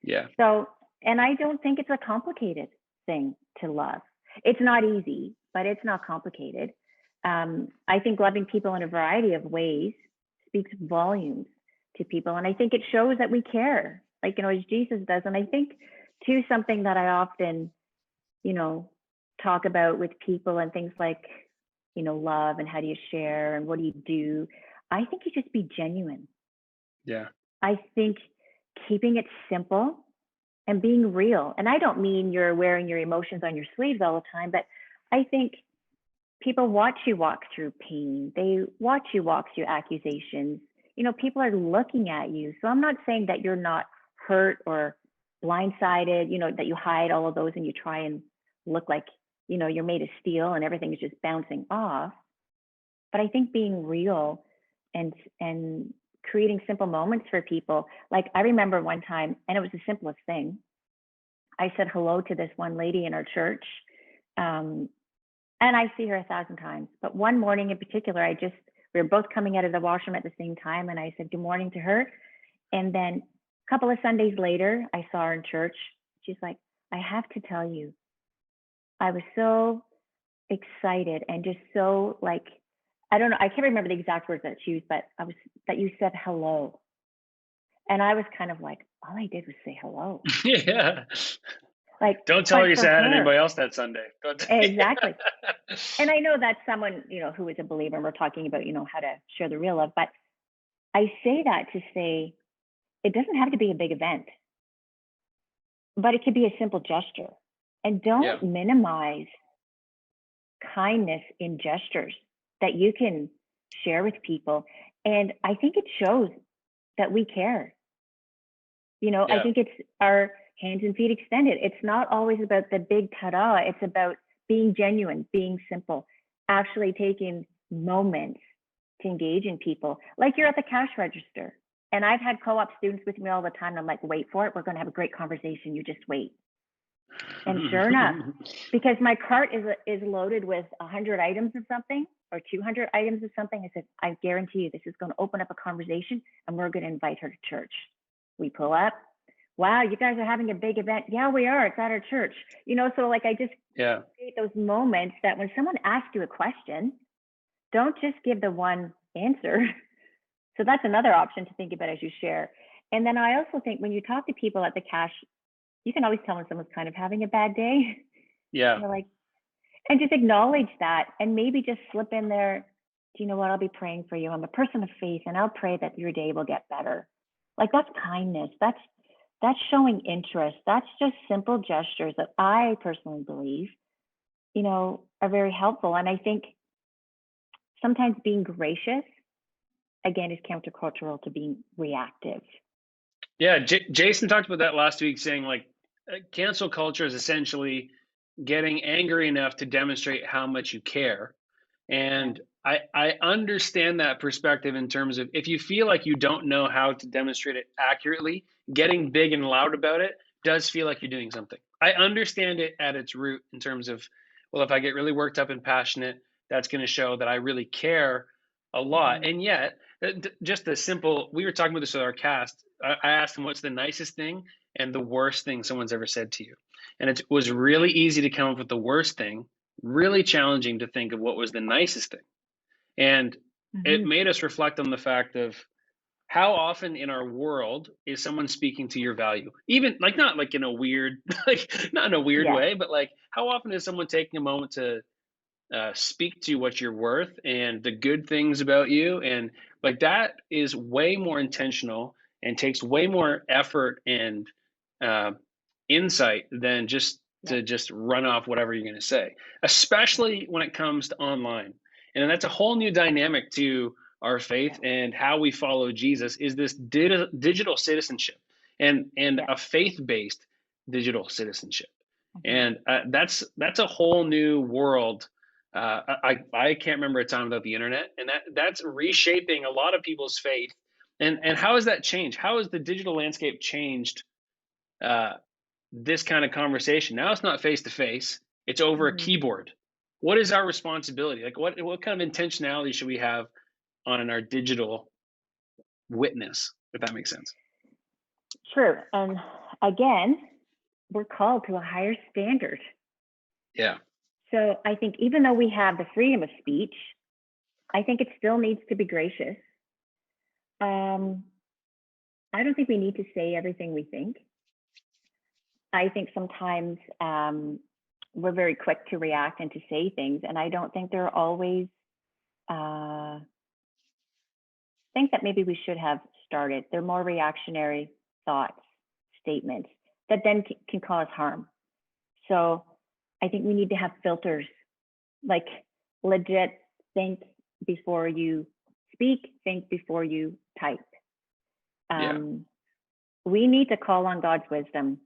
E: Yeah.
F: So, and I don't think it's a complicated thing to love. It's not easy, but it's not complicated. I think loving people in a variety of ways speaks volumes to people. And I think it shows that we care, like, as Jesus does. And I think too, something that I often, talk about with people and things like, love and how do you share and what do you do? I think you just be genuine.
E: Yeah.
F: I think keeping it simple and being real. And I don't mean you're wearing your emotions on your sleeves all the time, but I think people watch you walk through pain. They watch you walk through accusations. People are looking at you. So I'm not saying that you're not hurt or blindsided, that you hide all of those and you try and look like, you're made of steel and everything is just bouncing off. But I think being real and creating simple moments for people. Like I remember one time, and it was the simplest thing. I said hello to this one lady in our church. And I see her 1,000 times. But one morning in particular, we were both coming out of the washroom at the same time. And I said good morning to her. And then a couple of Sundays later, I saw her in church. She's like, I have to tell you, I was so excited and just so like, I don't know, I can't remember the exact words that she used, but that you said hello. And I was kind of like, all I did was say hello.
E: Yeah.
F: Like,
E: don't tell her you're sad at anybody else that Sunday.
F: Exactly. And I know that's someone, who is a believer, and we're talking about, how to share the real love. But I say that to say it doesn't have to be a big event, but it could be a simple gesture. And don't minimize kindness in gestures that you can share with people. And I think it shows that we care. I think it's our hands and feet extended. It's not always about the big ta-da. It's about being genuine, being simple, actually taking moments to engage in people. Like you're at the cash register. And I've had co-op students with me all the time. I'm like, wait for it. We're going to have a great conversation. You just wait. And sure enough, because my cart is loaded with 100 items of something or 200 items of something, I said, I guarantee you this is going to open up a conversation and we're going to invite her to church. We pull up. Wow, you guys are having a big event. Yeah, we are. It's at our church. So like I just create those moments that when someone asks you a question, don't just give the one answer. So that's another option to think about as you share. And then I also think when you talk to people at the cash you can always tell when someone's kind of having a bad day.
E: Yeah.
F: You're like, and just acknowledge that, and maybe just slip in there. Do you know what? I'll be praying for you. I'm a person of faith, and I'll pray that your day will get better. Like, that's kindness. That's showing interest. That's just simple gestures that I personally believe, are very helpful. And I think sometimes being gracious, again, is countercultural to being reactive.
E: Yeah, Jason talked about that last week, saying like cancel culture is essentially getting angry enough to demonstrate how much you care. And I understand that perspective in terms of if you feel like you don't know how to demonstrate it accurately, getting big and loud about it does feel like you're doing something. I understand it at its root in terms of, well, if I get really worked up and passionate, that's going to show that I really care a lot. And yet, just the simple, we were talking about this with our cast. I asked them what's the nicest thing and the worst thing someone's ever said to you. And it was really easy to come up with the worst thing, really challenging to think of what was the nicest thing. And it made us reflect on the fact of how often in our world is someone speaking to your value, even like not like in a weird, like not in a weird way, but like how often is someone taking a moment to speak to what you're worth and the good things about you. And like that is way more intentional and takes way more effort and insight than just to just run off whatever you're going to say, especially when it comes to online. And that's a whole new dynamic to our faith and how we follow Jesus is this digital citizenship and a faith-based digital citizenship. And that's a whole new world. I can't remember a time without the internet, and that's reshaping a lot of people's faith. And how has that changed? How has the digital landscape changed this kind of conversation? Now it's not face to face; it's over a keyboard. What is our responsibility? Like, what kind of intentionality should we have on our digital witness, if that makes sense?
F: True, and again, we're called to a higher standard.
E: Yeah.
F: So I think even though we have the freedom of speech, I think it still needs to be gracious. I don't think we need to say everything we think. I think sometimes we're very quick to react and to say things, and I don't think they're always things that maybe we should have started. They're more reactionary thoughts, statements that then can cause harm. So I think we need to have filters, like legit think before you speak, think before you type. We need to call on God's wisdom.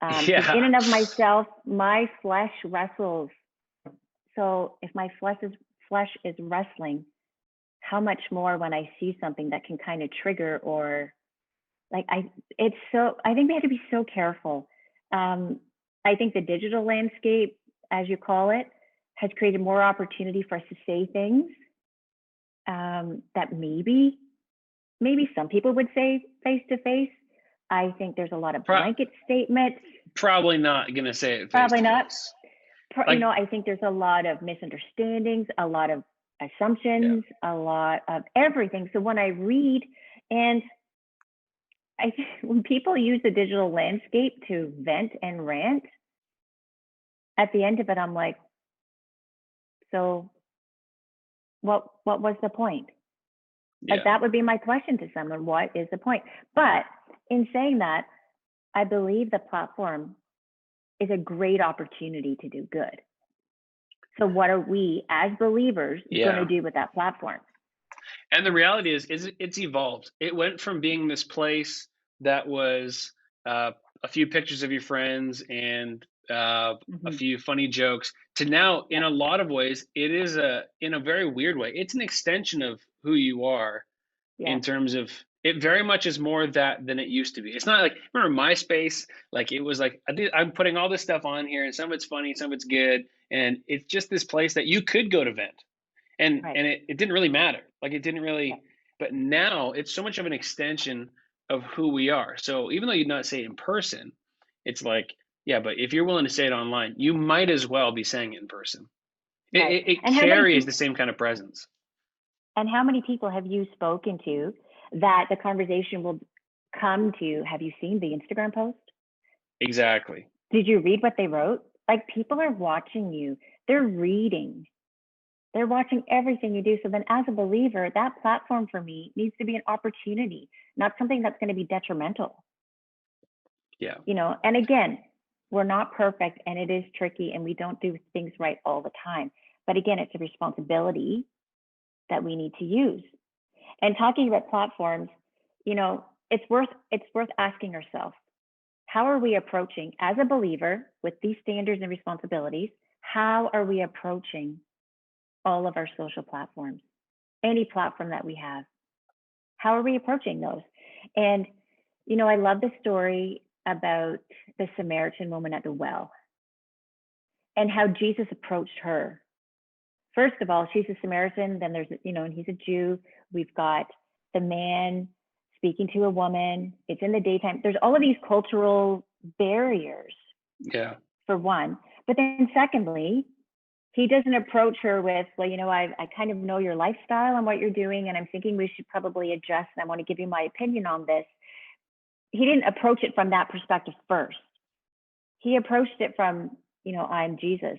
F: In and of myself, my flesh wrestles. So if my flesh is wrestling, how much more when I see something that can kind of trigger or like I think we have to be so careful. I think the digital landscape, as you call it, has created more opportunity for us to say things that maybe some people would say face to face. I think there's a lot of blanket statements.
E: Probably not going to say it.
F: Probably not. I think there's a lot of misunderstandings, a lot of assumptions, a lot of everything. So when I read, and I think when people use the digital landscape to vent and rant, at the end of it, I'm like, so what was the point? Like that would be my question to someone. What is the point? But in saying that, I believe the platform is a great opportunity to do good. So what are we as believers going to do with that platform?
E: And the reality is it's evolved. It went from being this place that was a few pictures of your friends and a few funny jokes to now, in a lot of ways, it is in a very weird way, it's an extension of who you are in terms of it very much is more that than it used to be. It's not like, remember MySpace? Like it was like, I'm putting all this stuff on here and some of it's funny, some of it's good. And it's just this place that you could go to vent. And it didn't really matter. Like it didn't really, but now it's so much of an extension of who we are. So even though you'd not say it in person, it's like, but if you're willing to say it online, you might as well be saying it in person. It carries the same kind of presence.
F: And how many people have you spoken to that the conversation will come to, have you seen the Instagram post?
E: Exactly.
F: Did you read what they wrote? Like, people are watching you. They're reading. They're watching everything you do. So then as a believer, that platform for me needs to be an opportunity, not something that's going to be detrimental.
E: Yeah.
F: You know, and again, we're not perfect and it is tricky and we don't do things right all the time. But again, it's a responsibility that we need to use. And talking about platforms, you know, it's worth asking ourselves, how are we approaching as a believer with these standards and responsibilities? How are we approaching all of our social platforms, any platform that we have? How are we approaching those? And, you know, I love the story about the Samaritan woman at the well and how Jesus approached her. First of all, she's a Samaritan, then there's, you know, and he's a Jew. We've got the man speaking to a woman. It's in the daytime. There's all of these cultural barriers,
E: Yeah.
F: for one. But then secondly, he doesn't approach her with, well, you know, I kind of know your lifestyle and what you're doing, and I'm thinking we should probably adjust, and I want to give you my opinion on this. He didn't approach it from that perspective first. He approached it from, you know, I'm Jesus.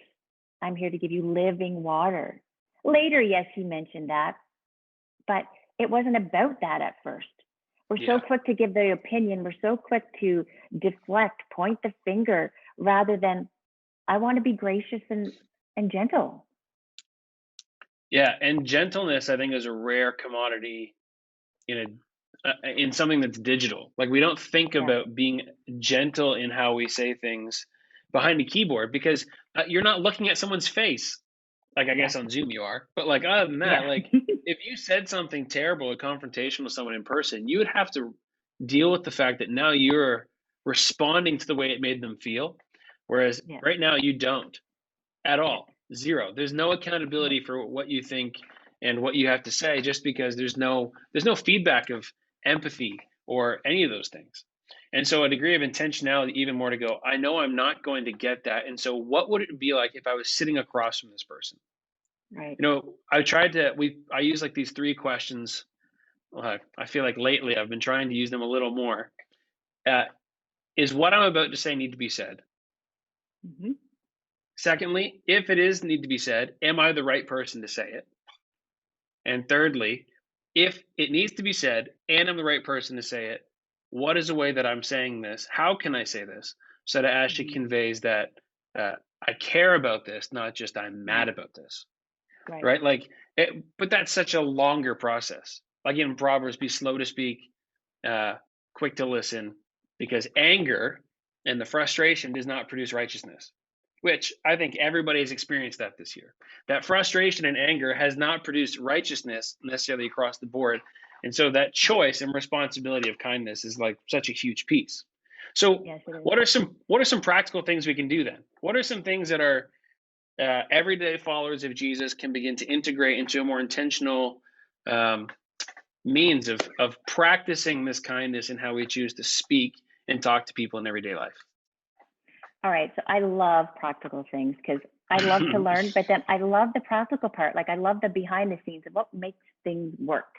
F: I'm here to give you living water. Later, yes, he mentioned that, but it wasn't about that at first. We're so quick to give the opinion. We're so quick to deflect, point the finger, rather than, I want to be gracious and gentle.
E: Yeah, and gentleness, I think, is a rare commodity in something that's digital. Like, we don't think about being gentle in how we say things behind a keyboard, because you're not looking at someone's face. Like, I guess on Zoom you are, but like, other than that, like, if you said something terrible, a confrontation with someone in person, you would have to deal with the fact that now you're responding to the way it made them feel, whereas right now you don't at all. Zero. There's no accountability for what you think and what you have to say, just because there's no feedback of empathy or any of those things. And so a degree of intentionality, even more, to go, I know I'm not going to get that. And so what would it be like if I was sitting across from this person?
F: Right.
E: You know, I use like these 3 questions. I feel like lately I've been trying to use them a little more. Is what I'm about to say need to be said?
F: Mm-hmm.
E: Secondly, if it is need to be said, am I the right person to say it? And thirdly, if it needs to be said and I'm the right person to say it, what is the way that I'm saying this? How can I say this so that it actually conveys that I care about this, not just I'm mad about this? Right? Like, but that's such a longer process. Like in Proverbs, be slow to speak, quick to listen, because anger and the frustration does not produce righteousness, which I think everybody has experienced that this year. That frustration and anger has not produced righteousness necessarily across the board. And so that choice and responsibility of kindness is like such a huge piece. So what are some practical things we can do then? What are some things that are everyday followers of Jesus can begin to integrate into a more intentional means of practicing this kindness in how we choose to speak and talk to people in everyday life?
F: All right. So I love practical things because I love to learn, but then I love the practical part. Like, I love the behind the scenes of what makes things work.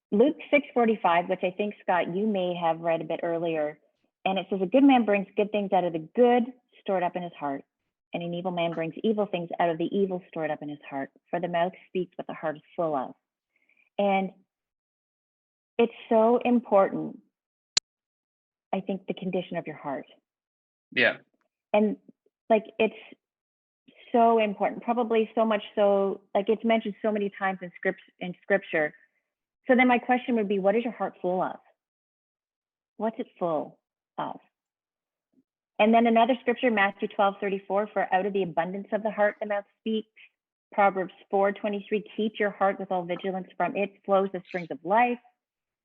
F: Luke 6:45, which I think, Scott, you may have read a bit earlier. And it says, a good man brings good things out of the good stored up in his heart. And an evil man brings evil things out of the evil stored up in his heart. For the mouth speaks what the heart is full of. And it's so important, I think, the condition of your heart.
E: Yeah.
F: And like, it's so important, probably so much so, like, it's mentioned so many times in scripture. So then my question would be, what is your heart full of? What's it full of? And then another scripture, Matthew 12:34, for out of the abundance of the heart, the mouth speaks. Proverbs 4:23, keep your heart with all vigilance, from it flows the springs of life.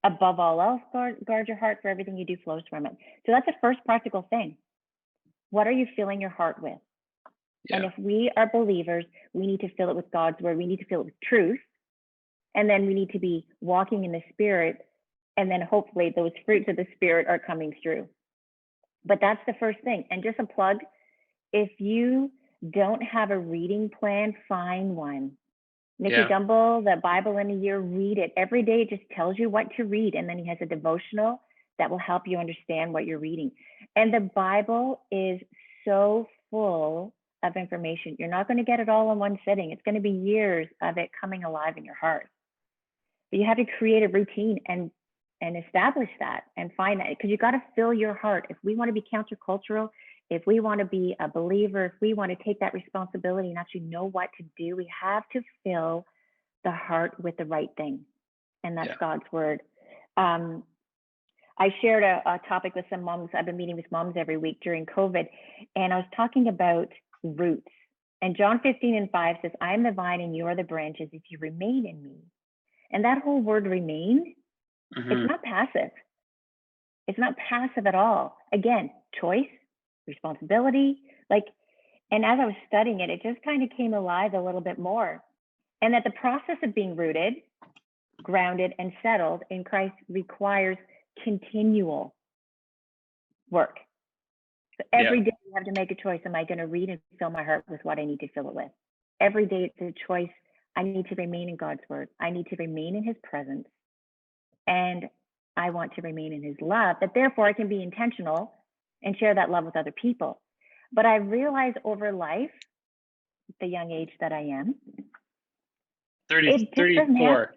F: Above all else, guard your heart, for everything you do flows from it. So that's the first practical thing. What are you filling your heart with? Yeah. And if we are believers, we need to fill it with God's word. We need to fill it with truth. And then we need to be walking in the Spirit. And then hopefully those fruits of the Spirit are coming through. But that's the first thing. And just a plug, if you don't have a reading plan, find one. Nicky Gumbel, the Bible in a Year, read it. Every day it just tells you what to read. And then he has a devotional that will help you understand what you're reading. And the Bible is so full of information. You're not going to get it all in one sitting. It's going to be years of it coming alive in your heart. But you have to create a routine and establish that and find that, because you got to fill your heart. If we want to be countercultural, if we want to be a believer, if we want to take that responsibility and actually know what to do, we have to fill the heart with the right thing. And that's God's word. I shared a topic with some moms. I've been meeting with moms every week during COVID, and I was talking about roots. And John 15:5 says, I am the vine and you are the branches if you remain in me. And that whole word remain, it's not passive. It's not passive at all. Again, choice, responsibility, and as I was studying it, it just kind of came alive a little bit more. And that the process of being rooted, grounded, and settled in Christ requires continual work. So every day you have to make a choice. Am I going to read and fill my heart with what I need to fill it with? Every day it's a choice. I need to remain in God's word. I need to remain in his presence. And I want to remain in his love, that therefore I can be intentional and share that love with other people. But I realized over life, at the young age that I am,
E: 34.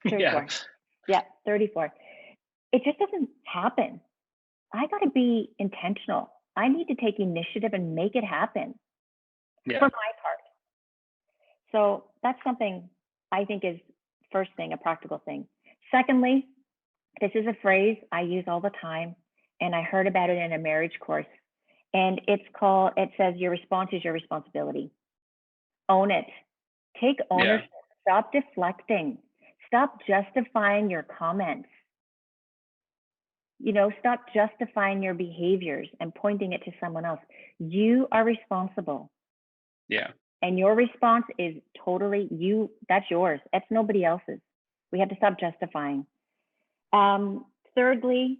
F: 34. Yeah, 34. It just doesn't happen. I got to be intentional. I need to take initiative and make it happen for my part. So that's something I think is first thing, a practical thing. Secondly, this is a phrase I use all the time, and I heard about it in a marriage course. And it says, your response is your responsibility. Own it. Take ownership. Stop deflecting. Stop justifying your comments. Stop justifying your behaviors and pointing it to someone else. You are responsible.
E: Yeah.
F: And your response is totally you. That's yours. That's nobody else's. We have to stop justifying. Thirdly,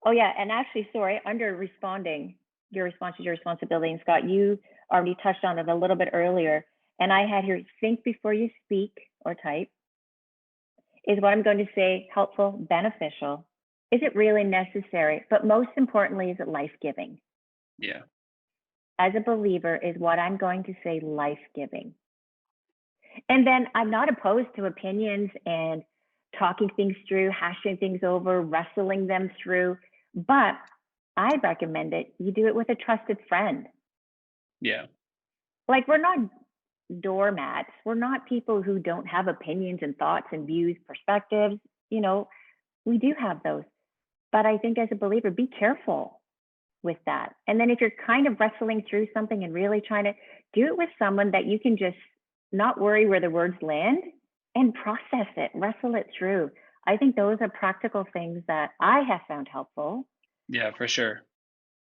F: and actually, sorry, under responding, your response is your responsibility. And Scott, you already touched on it a little bit earlier. And I had here, think before you speak or type. Is what I'm going to say helpful, beneficial? Is it really necessary? But most importantly, is it life-giving?
E: Yeah.
F: As a believer, is what I'm going to say life-giving? And then I'm not opposed to opinions and talking things through, hashing things over, wrestling them through. But I recommend it. You do it with a trusted friend.
E: Yeah.
F: We're not doormats. We're not people who don't have opinions and thoughts and views, perspectives. We do have those. But I think as a believer, be careful with that. And then if you're kind of wrestling through something and really trying to do it with someone that you can just not worry where the words land and process it, wrestle it through. I think those are practical things that I have found helpful.
E: Yeah, for sure.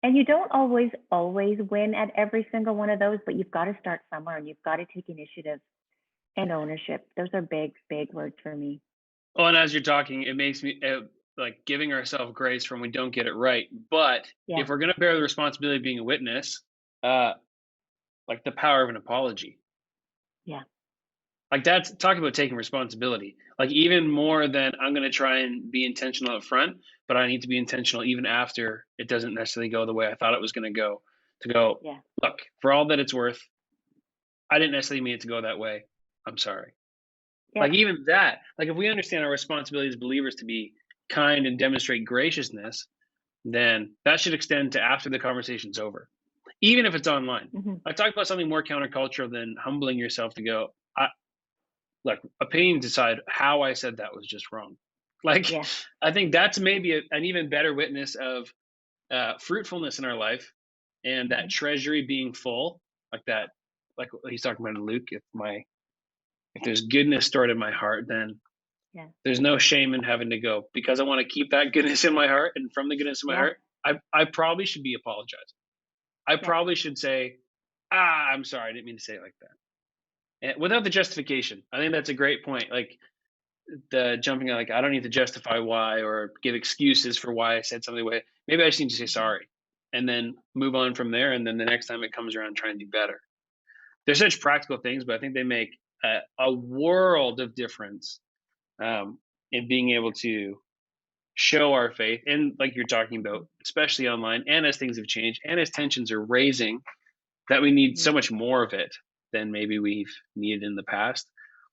F: And you don't always win at every single one of those, but you've got to start somewhere and you've got to take initiative and ownership. Those are big, big words for me.
E: Well, and as you're talking, it makes me giving ourselves grace when we don't get it right. But if we're going to bear the responsibility of being a witness, the power of an apology.
F: Yeah.
E: That's talking about taking responsibility. Even more than I'm going to try and be intentional up front, but I need to be intentional even after it doesn't necessarily go the way I thought it was going to go. Look, for all that it's worth, I didn't necessarily mean it to go that way. I'm sorry. Yeah. Even that, if we understand our responsibility as believers to be kind and demonstrate graciousness, then that should extend to after the conversation's over, even if it's online. Mm-hmm. I talked about something more countercultural than humbling yourself to go, opinions aside, how I said that was just wrong. I think that's maybe an even better witness of fruitfulness in our life and that treasury being full, that, he's talking about in Luke. If there's goodness stored in my heart, then there's no shame in having to go, because I want to keep that goodness in my heart. And from the goodness in my heart, I probably should be apologizing. I probably should say, I'm sorry, I didn't mean to say it like that. And without the justification. I think that's a great point. The jumping out, I don't need to justify why or give excuses for why I said something the way. Maybe I just need to say sorry and then move on from there. And then the next time it comes around, try and do better. They're such practical things, but I think they make a world of difference in being able to show our faith, and like you're talking about, especially online, and as things have changed, and as tensions are raising, that we need so much more of it than maybe we've needed in the past,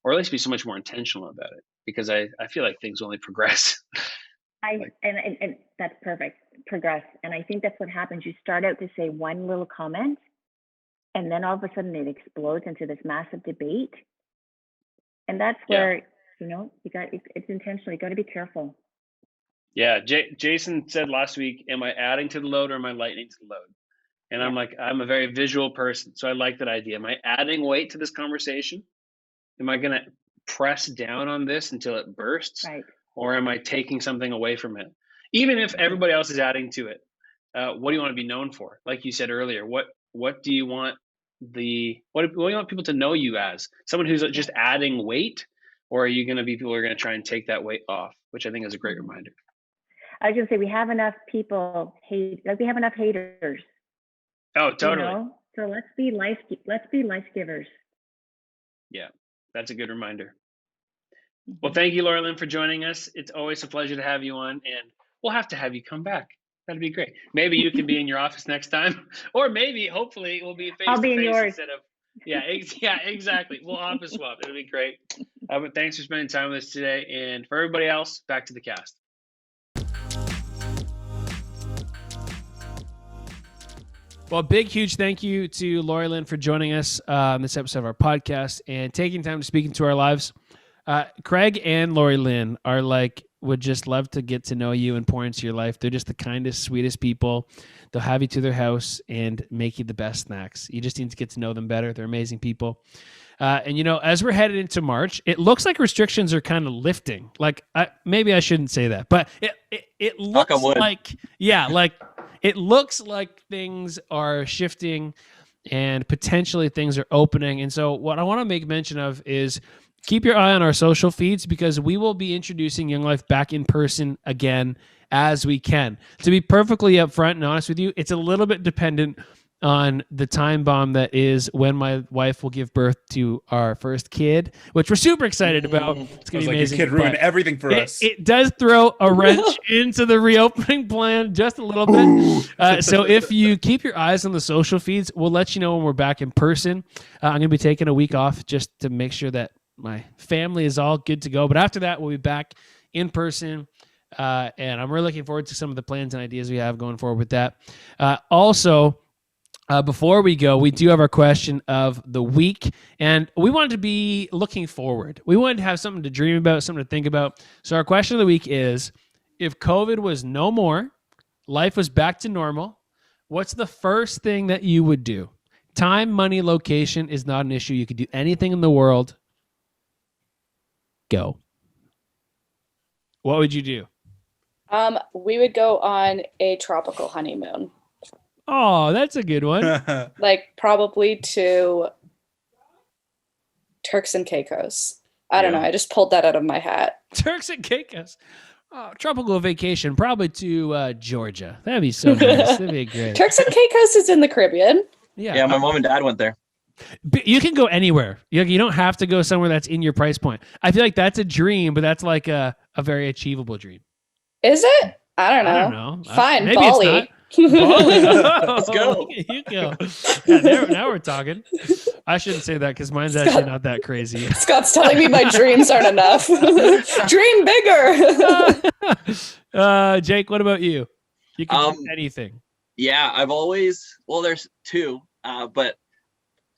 E: or at least be so much more intentional about it, because I feel like things only progress.
F: And that's perfect. Progress. And I think that's what happens. You start out to say one little comment, and then all of a sudden it explodes into this massive debate. And that's where, it's intentional. You got to be careful.
E: Yeah. Jason said last week, am I adding to the load or am I lightening to the load? And I'm like, I'm a very visual person. So I like that idea. Am I adding weight to this conversation? Am I going to press down on this until it bursts?
F: Right.
E: Or am I taking something away from it? Even if everybody else is adding to it, what do you want to be known for? Like you said earlier, what do you want what do you want people to know you as? Someone who's just adding weight, or are you going to be people who are going to try and take that weight off? Which I think is a great reminder.
F: I was going to say, we have enough people we have enough haters.
E: Oh, totally.
F: So let's be life givers.
E: Yeah, that's a good reminder. Well, thank you, Lori Lynn, for joining us. It's always a pleasure to have you on, and we'll have to have you come back. That'd be great. Maybe you can be in your office next time, or maybe, hopefully, it will be face
F: I'll
E: to
F: be in
E: face
F: yours.
E: instead of. Yeah, exactly. We'll office swap. It'll be great. But thanks for spending time with us today, and for everybody else, back to the cast.
A: Well, big, huge thank you to Lori Lynn for joining us on this episode of our podcast and taking time to speak into our lives. Craig and Lori Lynn would just love to get to know you and pour into your life. They're just the kindest, sweetest people. They'll have you to their house and make you the best snacks. You just need to get to know them better. They're amazing people. And as we're headed into March, it looks like restrictions are kind of lifting. Maybe I shouldn't say that, but it looks like, it looks like things are shifting and potentially things are opening. And so what I want to make mention of is keep your eye on our social feeds, because we will be introducing Young Life back in person again as we can. To be perfectly upfront and honest with you, it's a little bit dependent on the time bomb that is when my wife will give birth to our first kid, which we're super excited about. It's going to be amazing.
B: Your kid ruined everything for us.
A: It does throw a wrench into the reopening plan just a little bit. So if you keep your eyes on the social feeds, we'll let you know when we're back in person. I'm going to be taking a week off just to make sure that my family is all good to go. But after that, we'll be back in person. And I'm really looking forward to some of the plans and ideas we have going forward with that. Also, before we go, we do have our question of the week, and we wanted to be looking forward. We wanted to have something to dream about, something to think about. So our question of the week is, if COVID was no more, life was back to normal, what's the first thing that you would do? Time, money, location is not an issue. You could do anything in the world. Go. What would you do?
D: We would go on a tropical honeymoon.
A: Oh, that's a good one.
D: Probably to Turks and Caicos. I don't know. I just pulled that out of my hat.
A: Turks and Caicos. Oh, tropical vacation, probably to Georgia. That'd be so nice. That'd be great.
D: Turks and Caicos is in the Caribbean.
C: Yeah, my mom and dad went there.
A: But you can go anywhere. You don't have to go somewhere that's in your price point. I feel like that's a dream, but that's like a very achievable dream.
D: Is it? I don't know. Fine, maybe Bali.
A: It's not. Bali. Oh,
C: let's go.
A: You go. Yeah, now we're talking. I shouldn't say that because mine's actually not that crazy.
D: Scott's telling me my dreams aren't enough. Dream bigger.
A: Jake, what about you? You can do anything.
C: Yeah, there's two, but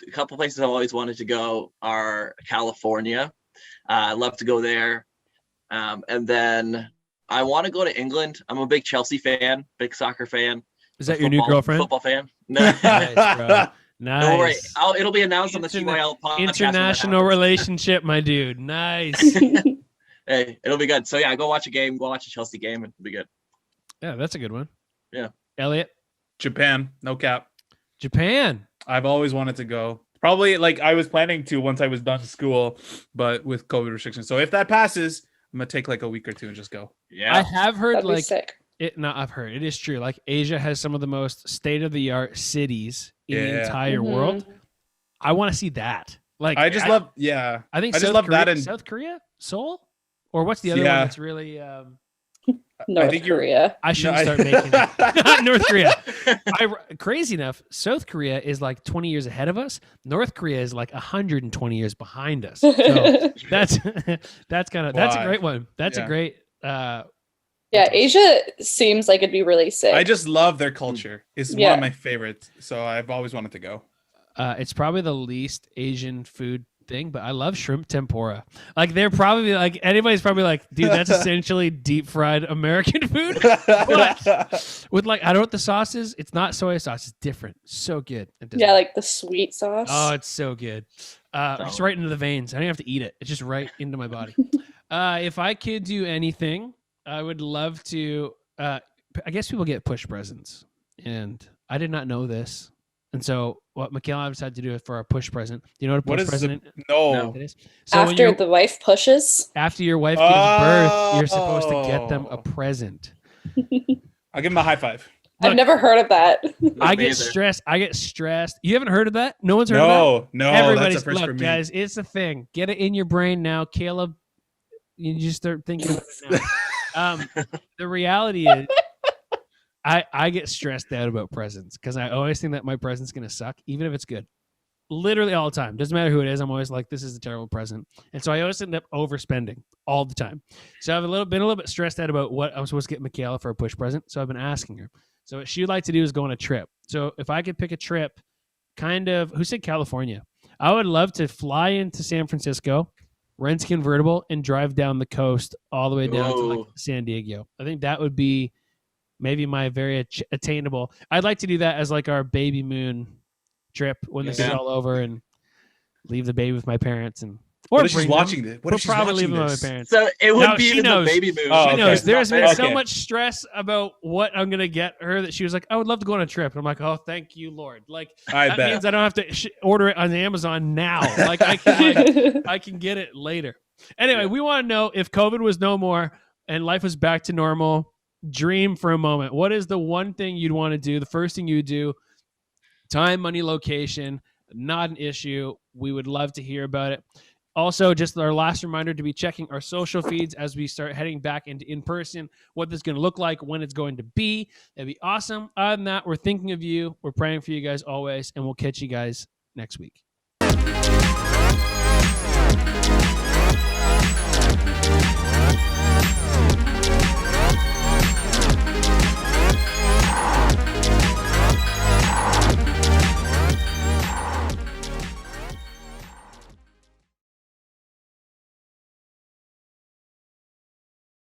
C: a couple places I've always wanted to go are California. I'd love to go there. And then I want to go to England. I'm a big Chelsea fan, big soccer fan.
A: Is that your new girlfriend?
C: Football fan.
A: No. Nice, bro. Nice.
C: Don't worry. It'll be announced on the TYL podcast.
A: International relationship, my dude. Nice.
C: Hey, it'll be good. So yeah, go watch a game. Go watch a Chelsea game. It'll be good.
A: Yeah, that's a good one.
C: Yeah.
A: Elliot?
B: Japan. No cap.
A: Japan.
B: I've always wanted to go. Probably I was planning to once I was done school, but with COVID restrictions. So if that passes, I'm gonna take a week or two and just go.
C: Yeah.
A: I have heard
D: That'd be sick.
A: I've heard it is true. Asia has some of the most state-of-the-art cities in the entire world. I want to see that. I think
B: I just love that in
A: South Korea, Seoul, or what's the other one that's really
D: North
B: think you're-
D: Korea.
A: I shouldn't
B: I-
A: start making it. North Korea. Crazy enough, South Korea is like 20 years ahead of us. North Korea is like 120 years behind us. So that's kind of that's a
B: Why?
A: great one. That's a
B: Yeah.
A: great.
D: Yeah, Asia seems like it'd be really sick.
B: I just love their culture. It's one
D: Yeah.
B: of my favorites. So I've always wanted to go.
A: It's probably the least Asian food thing, but I love shrimp tempura. Like they're probably like anybody's probably like, dude, that's essentially deep fried American food. But with like I don't know what the sauce is. It's not soy sauce. It's different. So good. It doesn't-
D: Yeah, like the sweet sauce.
A: Oh, it's so good. Just right into the veins. I don't have to eat it. It's just right into my body. If I could do anything, I would love to. I guess people get push presents, and I did not know this. And so, what Michaela and I decided to do for our push present. Do you know what a
B: What
A: push
B: is
A: present
B: No.
A: it is? So when
D: After
A: you're-
D: the wife pushes.
A: after your wife gives birth, you're supposed to get them a
B: Oh.
A: present.
B: I'll give him a high five.
A: Look,
D: I've never heard of that.
A: I
C: Me
A: get
C: either.
A: stressed. I get stressed. You haven't heard of that? No one's heard of that?
B: No,
A: Everybody's
B: that's a first
A: look,
B: for me.
A: guys. It's a thing. Get it in your brain now, Caleb. You just start thinking about it now. The reality is, I get stressed out about presents because I always think that my present's gonna suck, even if it's good. Literally all the time. Doesn't matter who it is. I'm always like, this is a terrible present, and so I always end up overspending all the time. So I've been a little bit stressed out about what I'm supposed to get Michaela for a push present. So I've been asking her. So what she'd like to do is go on a trip. So if I could pick a trip, kind of, who said California? I would love to fly into San Francisco, rent a convertible, and drive down the coast all the way down to like
C: Ooh.
A: San Diego. I think that would be maybe my very attainable. I'd like to do that as like our baby moon trip when this is
C: Yeah.
A: all over and leave the baby with my parents and
B: What if she's
A: bring them.
B: watching this? What
A: We'll
B: if she's
A: probably
B: watching
A: leave them with
B: this?
A: my parents.
C: So it would
A: No,
C: be
A: she
C: the
A: knows.
C: baby moon.
B: Oh,
A: She
B: okay.
A: knows there's been
B: Okay.
A: so much stress about what I'm gonna get her that she was like, I would love to go on a trip. And I'm like, oh, thank you, Lord. Like
B: I
A: that
B: bet.
A: means I don't have to order it on Amazon now. Like I can I can get it later. Anyway, we want to know if COVID was no more and life was back to normal. Dream for a moment. What is the one thing you'd want to do? The first thing you do? Time, money, location, not an issue. We would love to hear about it. Also, just our last reminder to be checking our social feeds as we start heading back into in-person, what this is going to look like, when it's going to be. That'd be awesome. Other than that, we're thinking of you. We're praying for you guys always, and we'll catch you guys next week.